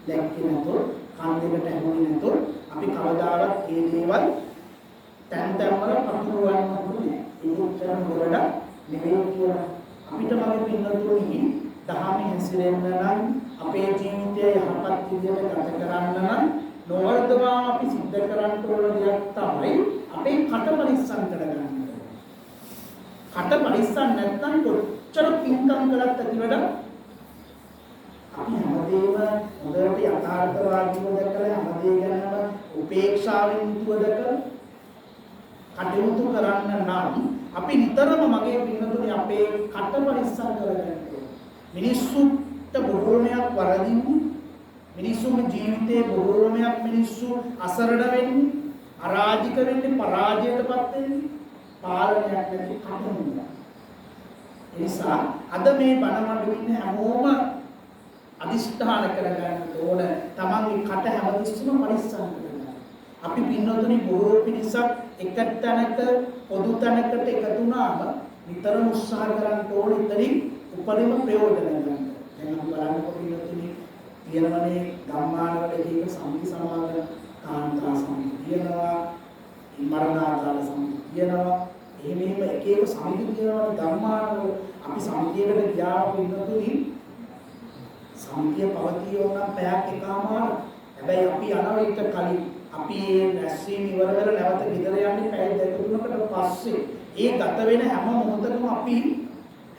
දැක්කේ නැතොත් කන් දෙකට ඇහුනේ නැතොත් අපි කවදාවත් ඒ දේවල් තැන් තැන් වල පතුරවන්න ඕනේ. ඒක උච්චාරණ වලට නෙවෙයි කියලා අපිට මගේ පින්නතුනි දහමේ හැසිරෙන්න නම් අපේ ජීවිතය යහපත් විදිහට ගත කරන්න නම් නොවර්ධවා අපි සිද්ධ කරන්න ඕන දෙයක් තමයි අපේ කට පරිස්සම් කරගන්න. කට පරිස්සම් නැත්නම් කොච්චර පින්කම් කළත් ඇතිවද අපි හැමදේම හොඳට යථාර්ථවාදීව දැකලා හැමදේ ගැනම උපේක්ෂාවෙන් යුතුව දැකලා කටයුතු කරන්න නම් අපි නිතරම මගේ පින්නතුනි අපේ කට පරිස්සම් කරගන්න ඕනේ. මිනිස්සුන්ට බොහෝමයක් වරදින්නේ මිනිස්සුන්ගේ ජීවිතේ බොහෝමයක් මිනිස්සු අසරණ වෙන්නේ අරාජික වෙන්නේ පරාජයටපත් වෙන්නේ පාලනයක් නැති කටුමුල. ඒ නිසා අද මේ බණ මඩුවේ ඉන්න හැමෝම අදිෂ්ඨාන කරගන්න ඕන තමන්ගේ කට හැමතිස්සෙම පරිස්සම් කරගන්න. අපි පින්නතුනි බොහෝ පිරිසක් එක තැනක පොදු තැනකට එකතු වුණාම නිතරම උත්සාහ කරන්න ඕන ඉතින් උපරිම ප්‍රයෝජන ගන්න. දැන් අපි බලන්නකො පින්නතුනි තියෙනවනේ ගම්මානවල එක සමිති සමාගම කාන්තා සමිති තියෙනවා මරණාසන්න සමිති තියෙනවා එහෙම එක එක සමිති තියෙනවා ගම්මානවල අපි සමිතියකට ගියාම පින්නතුනි සමිතිය පවතින නම් පැයක් එකමාර හැබැයි අපි අනවිට කලින් අපි මේ රැස්වීම ඉවර වෙලා නැවත ගෙදර යන්නේ පැය දෙක තුනකට පස්සේ ඒ ගත වෙන හැම මොහොතකම අපි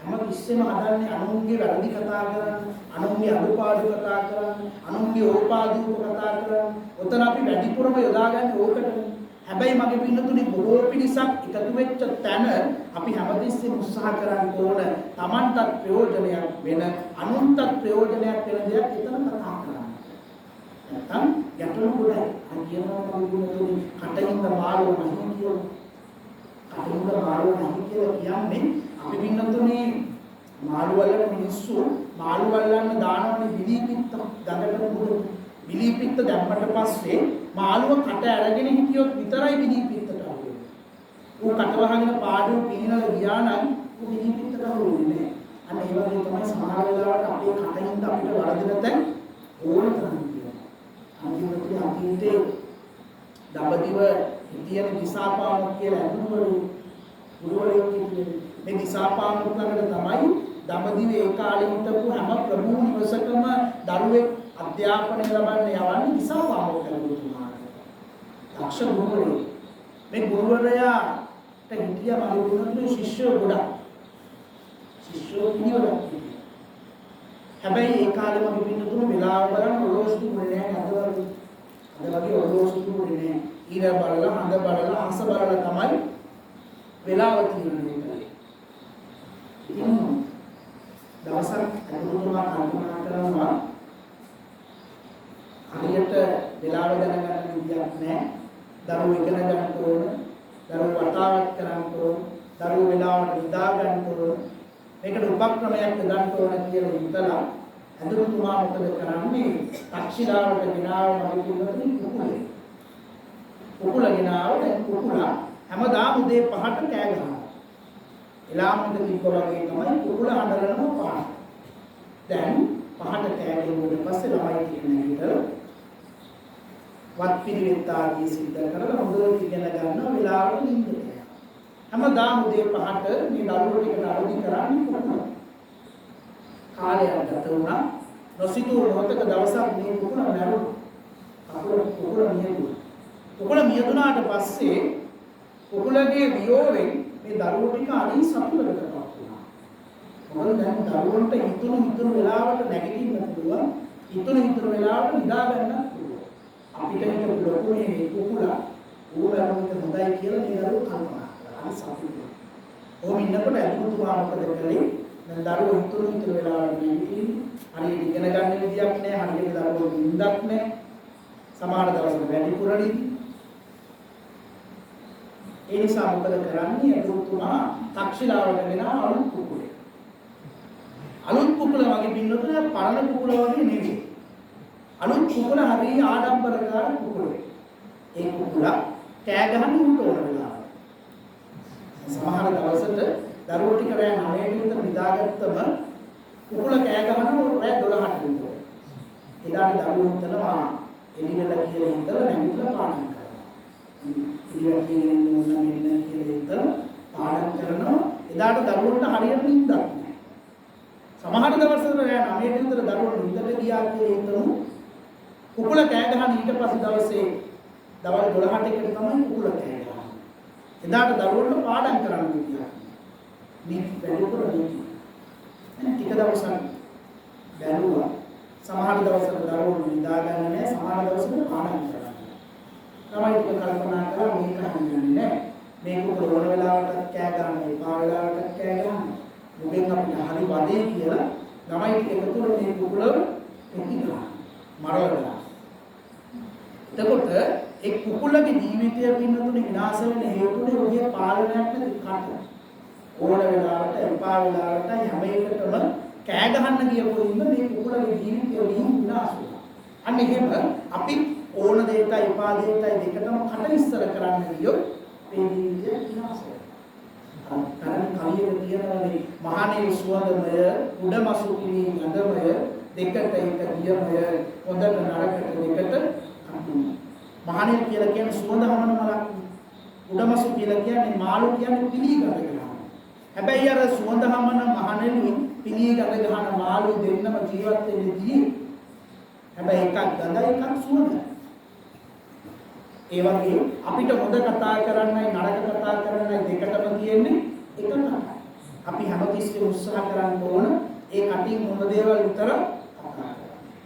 හැම තිස්සෙම හදන්නේ අනුන්ගේ වැරදි කතා කරන්න, අනුන්ගේ අඩුපාඩු කතා කරන්න, අනුන්ගේ ඕපාදූප කතා කරන්න. ඔතන අපි වැඩිපුරම යොදාගන්නේ ඕකටනේ. හැබැයි මගේ පින්නතුනි බොහෝ පිරිසක් එකතු වෙච්ච තැන අපි හැමතිස්සෙම උත්සාහ කරන්න ඕන Tamanටත් ප්‍රයෝජනයක් වෙන, අනුන්ටත් ප්‍රයෝජනයක් වෙන දේක් එතන කතා කරන්න. නැත්නම් ගැටලු ගොඩයි. අර කියනවා මගේ පින්නතුනි කටින්ද මාළු නැහැ කියලා. කටින්ද මාළු නැහැ කියලා කියන්නේ අපි පින්නතුනේ මාළු වලට මිනිස්සු මාළු වල්ලන්න දානවනේ විලීපිත්ත ගඟට මුහුදු විලීපිත්ත දැම්මට පස්සේ මාළුව කට අරගෙන හිටියොත් විතරයි විලීපිත්තට ආවේ. ඌ කට වහගෙන පාඩුව පිනිනලා ගියා නම් ඌ විලීපිත්තට ආවෙන්නේ නැහැ. අන්න ඒ වගේ තමයි සමහර වෙලාවට අපේ කටින්ද අපිට වරදින තැන් ඕන තරම් තියෙනවා. අන්තිමට අතීතේ දඹදිව හිටියන දිසාපාමොක් කියලා අඳුනවලු ගුරුවරයෙක් කිව්වේ මේ දිසාපාමොක් ළඟට තමයි දඹදිවේ ඒ කාලේ හිටපු හැම ප්‍රමුඛ නිවසකම දරුවෙක් අධ්‍යාපනය ලබන්න යවන්නේ දිසාපාමොක් ගුරුතුමාට. දක්ෂ ගුරුවරයෙක්. මේ ගුරුවරයාට හිටිය මලුතුන්ගේ ශිෂ්‍යයෝ ගොඩක්. ශිෂ්‍යයෝ පිළිවෙලක් හිටියා. හැබැයි ඒ කාලේ මම පින්නතුණු වෙලාව බලන ඔලෝසු දුන්නේ නැහැ අද වගේ ඔලෝසු දුන්නේ නැහැ. ඊර බලලා හඳ බලලා අහස බලලා තමයි වෙලාව තියෙන්නේ. දවසක් අනුතුමා කල්පනා කරනවා හරියට වෙලාව දැනගන්න විදියක් නැහැ. දරුවෝ ඉගෙන ගන්න ඕන, දරුවෝ වතාවත් කරන්න ඕන, දරුවෝ වෙලාවට නිදා ගන්න ඕන. මේකට උපක්‍රමයක් ගන්න ඕන කියලා හිතලා අනුතුමා මොකද කරන්නේ? තාක්ෂිලාවට ගෙනාව මගේ පිළිතුරු කුකුලේ. කුකුල ගෙනාව දැන් කුකුලා හැමදාම උදේ 5ට කෑ ගහනවා. එලාමෙන් තිබ්බා වගේ තමයි කුකුල හඬරනම පහ. දැන් 5ට කෑ ගැහුවට පස්සේ ළමයි කියන්නේ විතර වත් පිළිවෙත් ආදී සිද්ධ කරලා හොඳට ඉගෙන ගන්න වෙලාවට නිින්දට යනවා. හැමදාම උදේ 5ට මේ දරුවෝ ටිකට අවදි කරන්නේ කුකුල. කාලයක් ගත වුණා. නොසිතූ මොහොතක දවසක් මේ කුකුල මැරුණා. කුකුල මියදුනා. කුකුල මියදුනාට පස්සේ කුකුලගේ වියෝවෙන් මේ දරුවෝ ටික අනිත් සතුටකටපත් වුණා. මොකද දැන් දරුවන්ට හිතුණු වෙලාවට නැගිටින්න පුළුවන්. හිතුණු වෙලාවට නිදා ගන්නත් පුළුවන්. අපිට හිත ලොකුනේ මේ කුකුලා ඌරාමිට හොඳයි කියලා මේ දරුවෝ කල්පනා කරා. අනිත් සතුටු. ඔහොම ඉන්නකොට අතුතුමා මොකද කළේ? දැන් දරුවෝ හිතුණු වෙලාවට නැගිටින්නේ. හරියට ඉගෙන ගන්න විදියක් නැහැ. හරියට දරුවෝ නිින්දක් නැහැ. සමහර දවස්වල වැඩිපුර නිදි. ඒ නිසා මොකද කරන්නේ? අතුතුමා තක්ෂිලාවට ගෙන අලුත් කුකුලේ. අලුත් කුකුල වගේ පින්නතුනේ පරණ කුකුල වගේ නෙවෙයි. අලුත් කුකුල හරිය ආඩම්බරකාර කුකුලේ. ඒ කුකුල කෑ ගහන්න උන්ට ඕන වෙලාවට. සමහර දවසට දරුවෝ ටික රෑ 9 විතර නිදාගත්තම කුකුල කෑ ගහනවා රෑ 12ට විතර. එදාට දරුවෝ හිතනවා එළිවෙලා කියලා හිතලා නැගිටලා පාඩම් කරනවා. ඉතින් කියන්නේ මොන මෙන්න කියලා හිතලා පාඩම් කරනවා. එදාට දරුවන්ට හරියට නිින්දක් නැහැ. සමහර දවස්වල රෑ 9 විතර දරුවෝ නිින්දට ගියා කියලා හිතමු. කුකුල කෑ ගහන ඊට පස්සේ දවසේ දවල් 12ට එකට තමයි කුකුල කෑ ගහන්නේ. එදාට දරුවන්ට පාඩම් කරන්න කියලා. මේ වැඩිපුර නීති. ටික දවසක් බැලුවා. සමහර දවස්වල දරුවෝ නිදා ගන්න නැහැ. සමහර දවස්වල පාඩම් කරනවා. තමයි ටික කල්පනා කරලා මේක හරියන්නේ නැහැ. මේ කුකුල ඕන වෙලාවකට කෑ ගන්න, එපා වෙලාවකට කෑ ගන්න. මුගෙන් අපිට හරි වදේ කියලා ළමයි ටික එකතු වෙලා මේ කුකුල එක්කිනවා. මරවලා. එතකොට ඒ කුකුලගේ ජීවිතය පින්නතුනේ විනාශ වෙන හේතුනේ ඔහේ පාලනයක් නැති කට. ඕන වෙලාවට එපා වෙලාවට හැම එකටම කෑ ගහන්න ගියපො ඉන්න මේ කුකුලගේ ජීවිතය විනාශ වෙනවා. අන්න එහෙම අපි ඕන දෙයකට එපා දෙයකට දෙකටම කට ඉස්සර කරන්න ගියොත් මේ ජීවිතය විනාශ වෙනවා. අන්න කලියක තියෙනවානේ මහානේ සුවඳමය උඩමසු කිනි ගඳමය දෙකට එක දියමය හොඳට නරකට දෙකට කටුන. මහානේ කියලා කියන්නේ සුවඳ හමන මලක්. උඩමසු කියලා කියන්නේ මාළු කියන්නේ පිළි ගඳ ගන්නවා. හැබැයි අර සුවඳ හමන මහානෙලු පිළි ගඳ ගන්න මාළු දෙන්නම ජීවත් වෙන්නේදී හැබැයි එකක් ගඳයි එකක් සුවඳයි. ඒ වගේ අපිට හොඳ කතා කරන්නයි නරක කතා කරන්නයි දෙකටම තියෙන්නේ එක තමයි. අපි හැමතිස්සෙම උත්සාහ කරන්න ඕන ඒ කටින් හොඳ දේවල් විතර කතා කරන්න.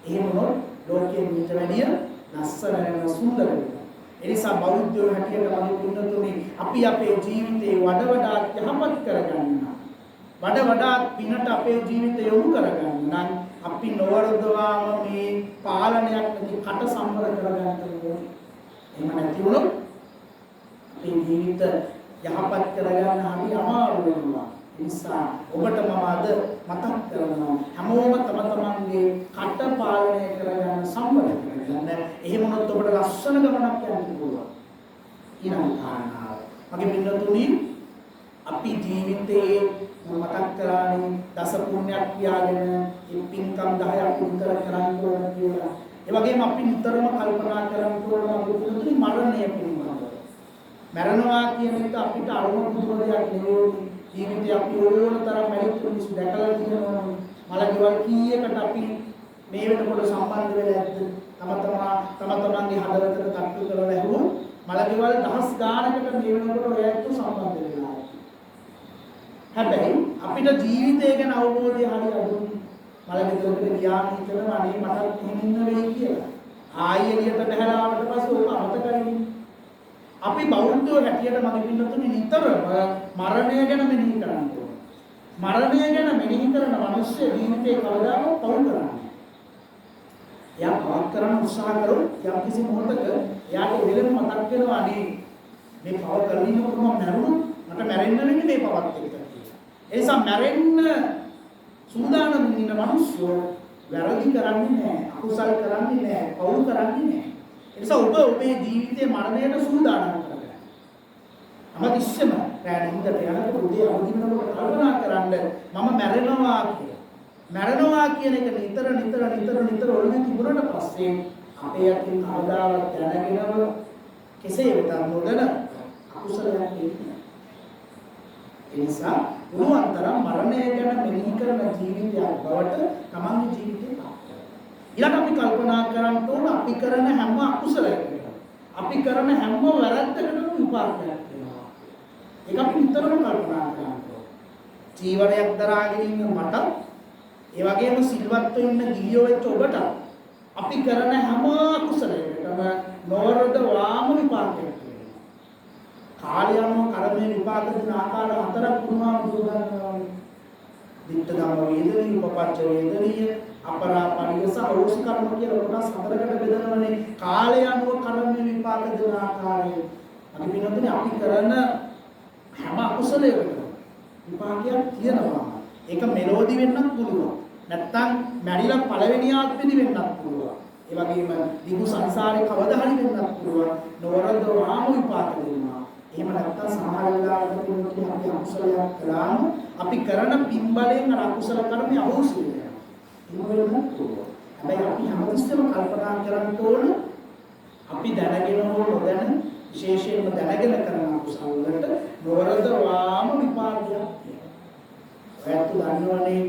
එහෙම වුණොත් ලෝකයේ මිට වැඩිය ලස්සන වෙනවා සුන්දර වෙනවා. ඒ නිසා බෞද්ධයෝ හැටියට මම කියනවා අපි අපේ ජීවිතේ වඩා යහපත් කරගන්න. වඩා පිනට අපේ ජීවිතය යොමු කරගන්න නම් අපි නොවරදවාම මේ පාලනයක් නැති කට සම්වර කරගන්න ඕනේ. එහෙම නැති වුණොත් අපේ ජීවිත යහපත් කරගන්න හරි අමාරු වෙනවා. ඒ නිසා ඔබට මම අද මතක් කරනවා හැමෝම තම තමන්ගේ කට පාලනය කරගන්න සම්වර කරගන්න. එහෙම වුණොත් ඔබට ලස්සන ගමනක් යන්න පුළුවන්. ඊළඟ කාරණාව මගේ පින්නතුනි අපි ජීවිතේ මතක් කරානේ දස පුණ්‍යක් කියාගෙන මේ පින්කම් 10ක් විතර කරන්න ඕන කියලා. ඒ වගේම අපි නිතරම කල්පනා කරන්න ඕන අපේ මරණය පිළිබඳව. මරණවා කියන එක අපිට අරමුණු දුර දෙයක් නෙවෙයි. ජීවිතේ අපි ඕන තරම් මැරිච්ච මිනිස්සු දැකලා තියෙනවා. මලකෙවල් කීයකට අපි මේ වෙනකොට සම්බන්ධ වෙලා ඇද්ද? තම තමන්ගේ හදවතට තට්ටු කරලා ඇහුවොත් මලකෙවල් දහස් ගානකට මේ වෙනකොට ඔයත් සම්බන්ධ වෙලා. හැබැයි අපිට ජීවිතය ගැන අවබෝධය හරි අඩුයි. මලකෙවලට ගියාම හිතනවා අනේ මට එහෙම ඉන්න වෙයි කියලා. ආයෙ එළියට බහලා ආවට පස්සේ ඕක අමතකයි. අපි බෞද්ධයෝ හැටියට මගේ පින්නතුනේ නිතරම මරණය ගැන මෙනෙහි කරන්න ඕනේ. මරණය ගැන මෙනෙහි කරන මිනිස්සු ජීවිතේ කවදාවත් පවු කරන්නේ. එයා පවක් කරන්න උත්සාහ කරොත් යම් කිසි මොහොතක එයාට වෙලෙම මතක් වෙනවා අනේ මේ පව කරගෙන ඉන්නකොට මම මැරුණොත් මට මැරෙන්න වෙන්නේ මේ පවත් එක්ක කියලා. ඒ නිසා මැරෙන්න සූදානම් ඉන්න මිනිස්සු වැරදි කරන්නේ නැහැ, අකුසල් කරන්නේ නැහැ, පව් කරන්නේ නැහැ. ඒ නිසා ඔබ ඔබේ ජීවිතයේ මරණයට සූදානම් කරගන්න. හැමතිස්සෙම රැඳින්දට යනකොට උදේ අවදිනකොට කල්පනා කරන්න මම මැරෙනවා කියලා. මැරෙනවා කියන එක නිතර ඔළුවේ තිබුණාට පස්සේ අපේ අතින් කවදාවත් දැනගෙනව කෙසේ වෙතත් නොදැන අකුසලයක් වෙන්නේ. ඒ නිසා පුළුවන් තරම් මරණය ගැන මෙනෙහි කරන ජීවිතයක් බවට තමන්ගේ ජීවිතේ පත් කරගන්න. ඊළඟ අපි කල්පනා කරන්න ඕන අපි කරන හැම අකුසලයකටම අපි කරන හැම වැරද්දකටම විපාකයක් වෙනවා. ඒක අපි නිතරම කල්පනා කරන්න ඕන. ජීවනයක් දරාගෙන ඉන්න මට ඒ වගේම සිල්වත්ව ඉන්න ගිහියෝ වෙච්ච ඔබට අපි කරන හැම අකුසලයකටම නොවරදවාම විපාකයක් වෙනවා. කාලය අනුව කර්මයේ විපාක දෙන ආකාර හතරක් පුරුමාම දුරගන්නවා. දිට්ඨ ධම්ම වේදනීය උපපච්ච වේදනීය අපරාපරියස අවශ්‍ය කර්ම කියලා කොටස් හතරකට බෙදනවනේ. කාලය අනුව කර්මයේ විපාක දෙන ආකාරය අපි වෙනදනේ අපි කරන හැම අකුසලයකටම විපාකයක් තියෙනවා. ඒක මෙලෝදි වෙන්නත් පුළුවන්. නැත්තම් මැරිලා පළවෙනි ආත්මෙදි වෙන්නත් පුළුවන්. ඒ වගේම දිගු සංසාරේ කවදා හරි වෙන්නත් පුළුවන්. නොවරදවාම විපාක දෙනවා. එහෙම නැත්තම් සමහර වෙලාවට පින්තුනේ අපි අකුසලයක් කළාම අපි කරන පින්බලයෙන් අර අකුසල කර්මය අහෝසි වෙනවා. එහෙම වෙන්නත් පුළුවන්. හැබැයි අපි හැමතිස්සෙම කල්පනා කරන්න ඕන අපි දැනගෙන හෝ නොදැන විශේෂයෙන්ම දැනගෙන කරන අකුසල වලට නොවරදවාම විපාකයක් තියෙනවා. ඔයත් දන්නවනේ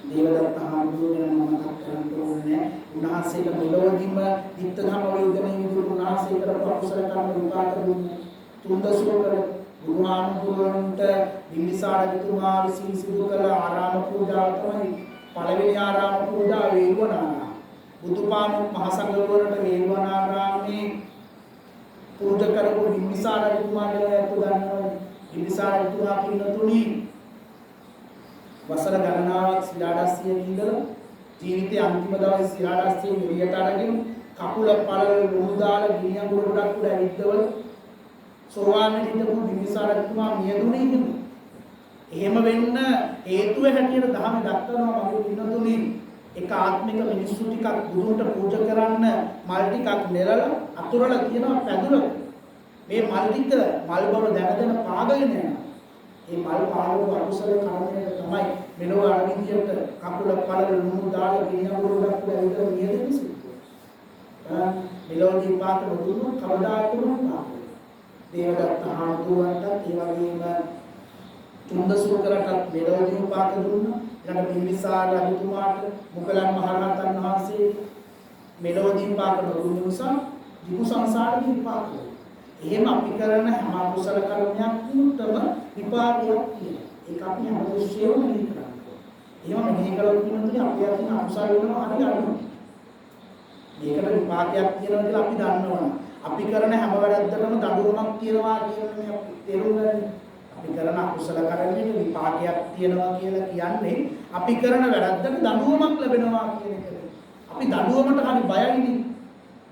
දේවදත්ත හාමුදුරුවෝ ගැන මතක් කරන්න ඕනේ. උන්වහන්සේට මෙලොවදීම ධිට්ඨ ධම්ම වේදනීය විදුරු උන්වහන්සේ කරපු අකුසල කර්ම විපාක දුන්නේ. තුන්දසුවකර බුදුහාමුදුරුවන්ට බිම්බිසාර රජතුමා විසින් සිදු කළ ආරාම පූජාව තමයි පළවෙනි ආරාම පූජාව වේළුවනාරාම. බුදුපාමුක් මහ සංඝවරට වේළුවනාරාමේ පූජා කරපු බිම්බිසාර රජතුමා ගැන අතු දන්නවනේ. බිම්බිසාර රජතුමා පින්නතුණි වසර ගණනාවක් සිරාඩස්සියේ ඉඳලා ජීවිතයේ අන්තිම දවසේ සිරාඩස්සියේ එළියට අරගෙන කකුල පළල ලුණු දාලා ගිනි අඟුරු ගොඩක් උඩ ඇවිද්දවල සෝවාන් හිටපු බිම්බිසාර රජතුමා මියදුනේ හිමි. එහෙම වෙන්න හේතුව හැටියට ධර්ම දක්වනවා මගේ පින්නතුනි එක ආත්මික මිනිස්සු ටිකක් බුදුන්ට පූජා කරන්න මල් ටිකක් නෙලලා අතුරලා තියෙනවා පැදුරක. මේ මල් ටික මල් බව දැන පාගගෙන යනවා. මේ මල් පාලව අකුසල කර්මයක තමයි මෙලොව අර විදියට කකුල පළල ලුණු දාලා ගිනි අඟුරු ගොඩක් උඩ ඇවිල්ලා මියදෙන්නේ සිද්ධ. මෙලොව දීපාක නොදුන්නොත් කවදාකවත් පාප. දේවදත්ත හාමුදුරුවන්ටත් ඒ වගේම තුන්දසුකරටත් මෙලොව දීපාක දුන්නා. ඊළඟ බිම්බිසාර රජතුමාට මුගලන් මහරහතන් වහන්සේ මෙලොව දීපාක නොදුන්න නිසා දිගු සංසාරේ දීපාක. එහෙම අපි කරන හැම අකුසල කර්මයක් තුනටම විපාකයක් තියෙනවා. ඒක අපි හැමදෙස්සෙම මෙහි කරන්න ඕනේ. එහෙම මෙහි කළොත් කියන්නේ අපි අතින් අකුසල වෙනවා හරි අඩුයි. මේකට විපාකයක් තියෙනවා කියලා අපි දන්නවා. අපි කරන හැම වැරද්දකම දඬුවමක් තියෙනවා කියන්නේ අපි තේරුම් ගන්න. අපි කරන අකුසල කර්මයක විපාකයක් තියෙනවා කියලා කියන්නේ අපි කරන වැරද්දට දඬුවමක් ලැබෙනවා කියන එක. අපි දඬුවමට හරි බයයිනේ.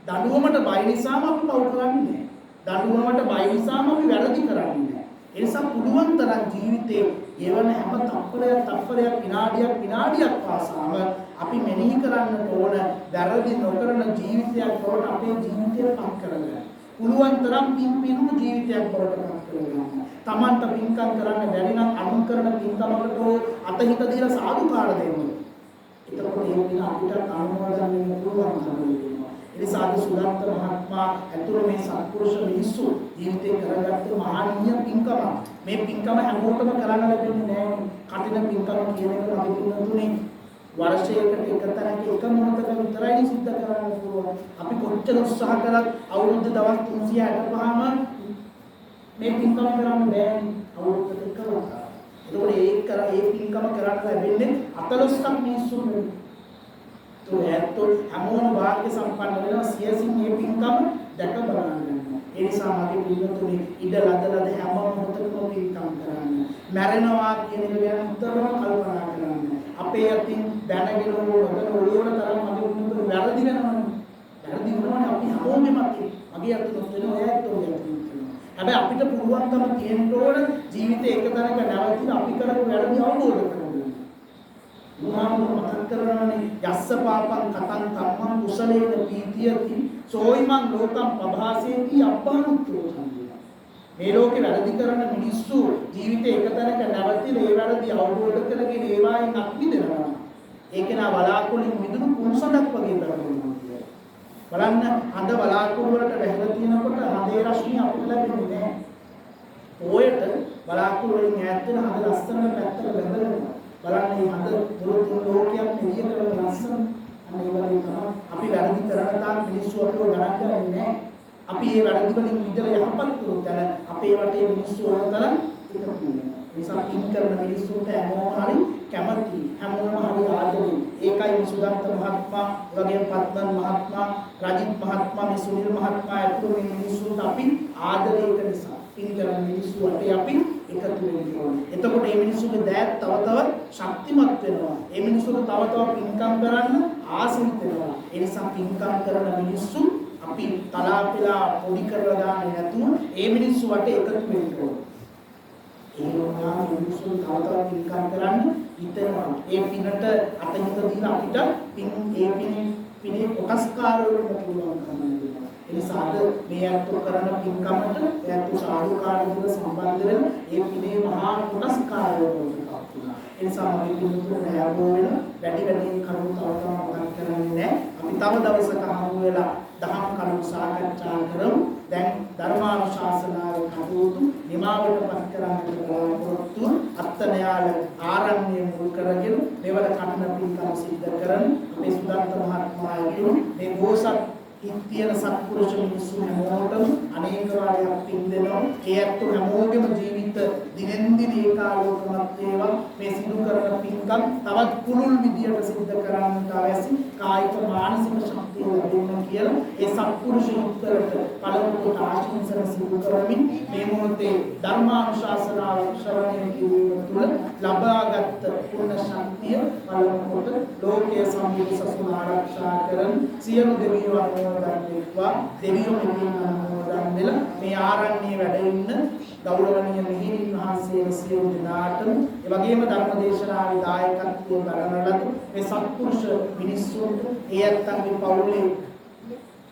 දඬුවමට බය නිසාම අපි පව් කරන්නේ. දඬුවමට බය නිසාම අපි වැරදි කරන්නේ. ඒ නිසා පුළුවන් තරම් ජීවිතේ යෙවන හැම තප්පරයක් විනාඩියක් පාසාම අපි මෙනෙහි කරන්න ඕන වැරදි නොකරන ජීවිතයක් බවට අපේ ජීවිතය පත් කරගන්න. පුළුවන් තරම් පින්පිනුම ජීවිතයක් බවට පත් කරගන්න. Tamanta පින්කම් කරන්න බැරි නම් අනුන් කරන පින්කමකට අතහිත දීලා සාදුකාර දෙන්න. එතකොට ඒ වෙන අපිට අනුමෝදන් වෙන්න පුළුවන් තමයි. එනිසා සුදත්ත මහත්මයා ඇතුළු මේ සත්පුරුෂ මිනිස්සු ජීවිතේ කරගත්ත මහානීය පින්කම. මේ පින්කම හැමෝටම කරන්න ලැබෙන්නේ නැහැ. කටින පින්කම කියන එක අපි පින්තුනේ වර්ෂයකට එක තැනක එක මොහොතක විතරයි සිද්ධ කරන්න පුළුවන්. අපි කොච්චර උත්සාහ කළත් අවුරුදු දවස් 365ම මේ පින්කම කරන්න බෑ. අවුරුද්දකට එකවර. ඒකෝට ඒ පින්කම කරන්න ලැබෙන්නේ 40ක් මිනිස්සුන්ට. හැමෝම වාක්‍ය සම්පන්න වෙනවා සියසින් මේ පින්කම දැක බලන්න. ඒ නිසා මගේ පින්තුනේ ඉඩ ලදලද හැම මොහොතකම පින්කම් කරන්න. මැරෙනවා කියන එක ගැන උත්තරම කල්පනා කරන්න. අපේ අතින් දැනගෙන නොදැන ඔයවන තරම් මගේ පින්තුනේ වැරදි වෙනවනේ. වැරදි වෙනවනේ අපි හැමෝම මගේ අතින් වෙන ඔය ඇත්තෝ කියනවා. හැබැයි අපිට පුළුවන්කම තියෙන්න ඕන ජීවිතේ එක තැනක නැවතිලා අපි කරපු වැරදි අවබෝධ කරගන්න. මතක් කරනවානේ යස්ස පාපං කතං කම්මං කුසලේන පීතියති සෝයිමං ලෝකං පභාසේති අබ්බානුත්තෝ සංගිනා. මේ ලෝකේ වැරදි කරන මිනිස්සු ජීවිතේ එක තැනක නැවතිලා ඒ වැරදි අවබෝධ කරගෙන ඒවායින් අත්විඳිනවා. ඒක නා බලාකුලින් මිදුණු කුණසඩක් වගේ දරනවා. බලන්න හඳ බලාකුළු වලට වැහලා තියෙනකොට හඳේ රශ්මිය අපිට ලැබෙන්නේ නැහැ. පොයට බලාකුළු වලින් ඈත් වෙන හඳ ලස්සන පැත්තට බැඳලා බලන්න මේ හඳ මුළු ලෝකයක් නිදිය කරන ලස්සන අපි මේ වැරදි වලින් මිදලා යහපත් වුණොත් දැන් අපේ වටේ මිනිස්සු ඕනතරම් එකතු වෙනවා. නිසා පින් කරන මිනිස්සුන්ට හැමෝම හරි කැමති, හැමෝම හරි ආදරේ. ඒකයි සුදත්ත මහත්මයා, වගේම පත්මන් මහත්මයා, රජිත් මහත්මයා, මේ සුනිල් මහත්මයා ඇතුළු මේ මිනිස්සුන්ට අපි ආදරේ කරන නිසා පින් කරන මිනිස්සු වටේ අපි එකතු වෙනවා. එතකොට මේ මිනිස්සුගේ දෑත් තව තවත් ශක්තිමත් වෙනවා. මේ මිනිස්සුන්ට තව තවත් පින්කම් කරන්න ආසන්න වෙනවා. ඒ නිසා පින්කම් කරන මිනිස්සු අපි තලාපෙලා පොඩි කරලා දාන්නේ නැතුව මේ මිනිස්සු වටේ එකතු වෙන්න ඕනේ. ඒ වුණා මිනිස්සු තව තවත් පින්කම් කරන්න හිතනවා. ඒ පිනට අතහිත දීලා අපිට පිනේ කොටස්කාරව වෙන්න පුළුවන් කම. එනිසා මේ අත්තු කරන පින්කමට එයත් සාධුකාරකව සම්බන්ධ වෙන ඒ පිනේ මහා කොටස්කාරව වෙනවා. එනිසා අපි පින්තුන හැමෝම වෙන වැඩි කරුණු තවම කරන්නේ අපි තව දවසක හමු වෙලා දහම් කරුණු සාකච්ඡා කරමු. දැන් ධර්මානුශාසනාව කටයුතු නිමාවට පත් කරන්නට බලාපොරොත්තු අත්නයාල ආරණ්‍ය මුල් කරගෙන මෙවල කටන පින්කම් සිද්ධ කරන අපේ සුදත්ත මහත්මයා ඇතුළු මේ බෝසත් ඉන්දියන සත්පුරුෂ මිනිස්සු හැමෝටම අනේක වාරයක් පින් දෙනවා. ඒ ඇත්තෝ හැමෝගෙම ජීවිත දිනෙන් දින ඒකාලෝකමත් වේවා. මේ සිදු කරන පින්කම් තවත් කුළුල් විදියට සිද්ධ කරන්නට අවශ්‍ය කායික මානසික ශක්තිය ලැබෙන්න කියලා ඒ සත්පුරුෂ උත්තරට පළමුවට ආශිංසන සිදු කරමින් මේ මොහොතේ ධර්මානුශාසනාව ශ්‍රවණය කිරීම තුළ ලබාගත් පුණ්‍ය ශක්තිය පළමුවට ලෝකයේ සම්මුඛ සසුන ආරක්ෂා කරන සියලු දෙවියෝ අනුමෝදන්වා දෙවියෝ මෙහින් අනුමෝදන් වෙලා මේ ආරණ්‍යයේ වැඩ ඉන්න ගෞරවනීය මිහිරි මහසේන සියලු දෙනාටම ඒ වගේම ධර්මදේශනාවේ දායකත්වයෙන් ගන්න ලද මේ සත්පුරුෂ මිනිස්සුන්ට ඒ අත්ංගේ පවුලේ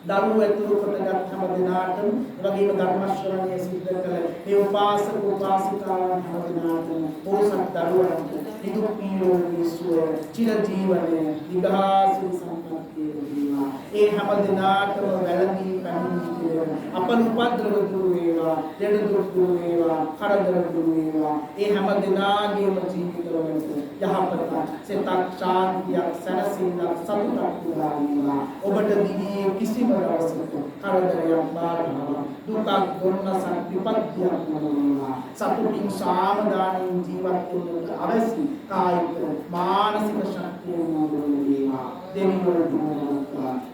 දරුවෝ ඇතුළු කොටගත් හැම දෙනාටම ඒ වගේම ධර්ම ශ්‍රවණය සිද්ධ කළ මේ උපාසක උපාසිකාවන් හැම දෙනාටම බෝසත් දරුවන්ට නිදුක් නිරෝගී සුවය චිර ජීවනය දීර්ඝාසු සම්පන්නිය වේවා. ඒ හැම දිනාටම වැළඳී පැමිණි අපනුපද්‍රව දුරු වේවා, දෙඩ දුරු වේවා, කරදර දුරු වේවා. ඒ හැම දිනාගේම ජීවිතවලට යහපත, සිතක් ශාන්තියක්, සැනසීමක්, සතුටක් උදා වේවා. ඔබට දිවියේ කිසිම දවසක කරදරයක් බාරනවා, දුකක් දුන්නසක් විපත්තියක් නොවේවා. සතුටින් සාමදානින් ජීවත් වෙන්න අවශ්‍ය කායික මානසික ශක්තිය වේවා. දෙවියෝ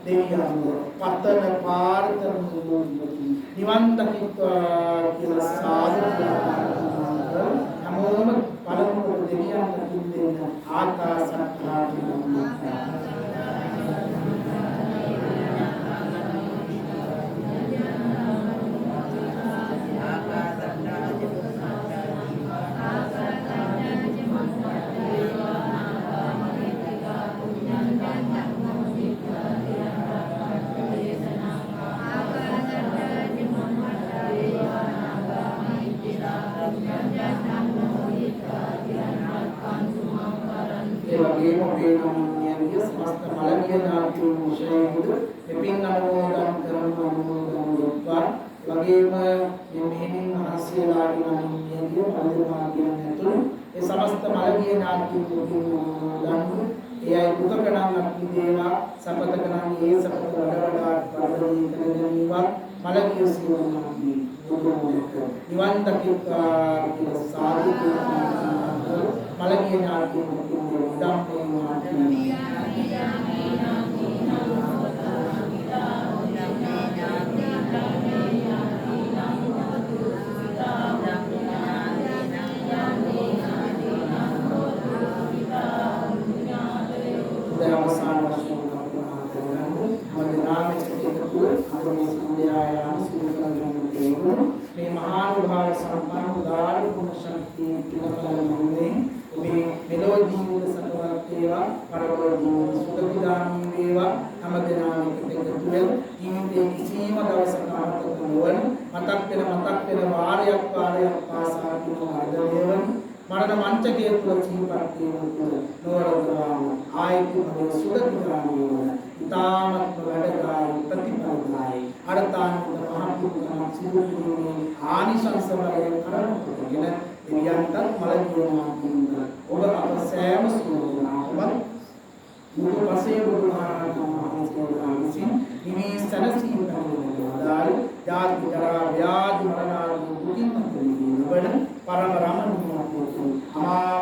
දෙවියන්ව පතන පාරතරම නිවන් දකිත්වා කියලා සාදු හැමෝම පළමුව දෙවියන්ට දෙන්න ආකාශත්තා ජාති ජරා ව්‍යාධි මරණ ආදී දුකින් මුක්ත පරම රමණීය අමා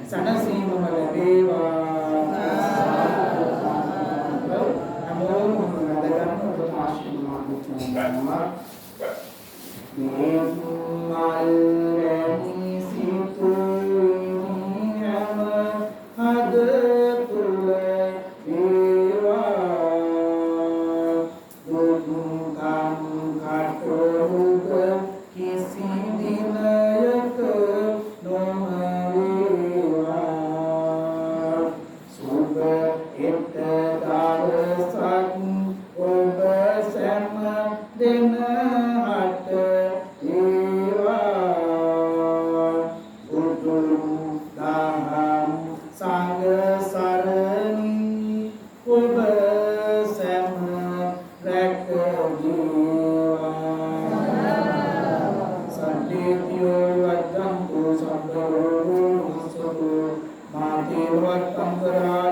සනසීම ලැබේවා නමෝ නමෝ ආශිර්වාද කරනවා මේ මල් රැණි සිතුයි හැම හද තුල ඒවා දුක්ඛං කටොරුක කිසි දිනයක නොමවේවා සුභ එත් දවසක් ඔබ සැම දෙන හට ඒවා බුදුන් දහම් සංඝ සරණි ඔබ සැම රැක ජීවා සම්පේතියෝ වද්දන්තු සම්පරෝ සතු මාතේ වත්තං කරා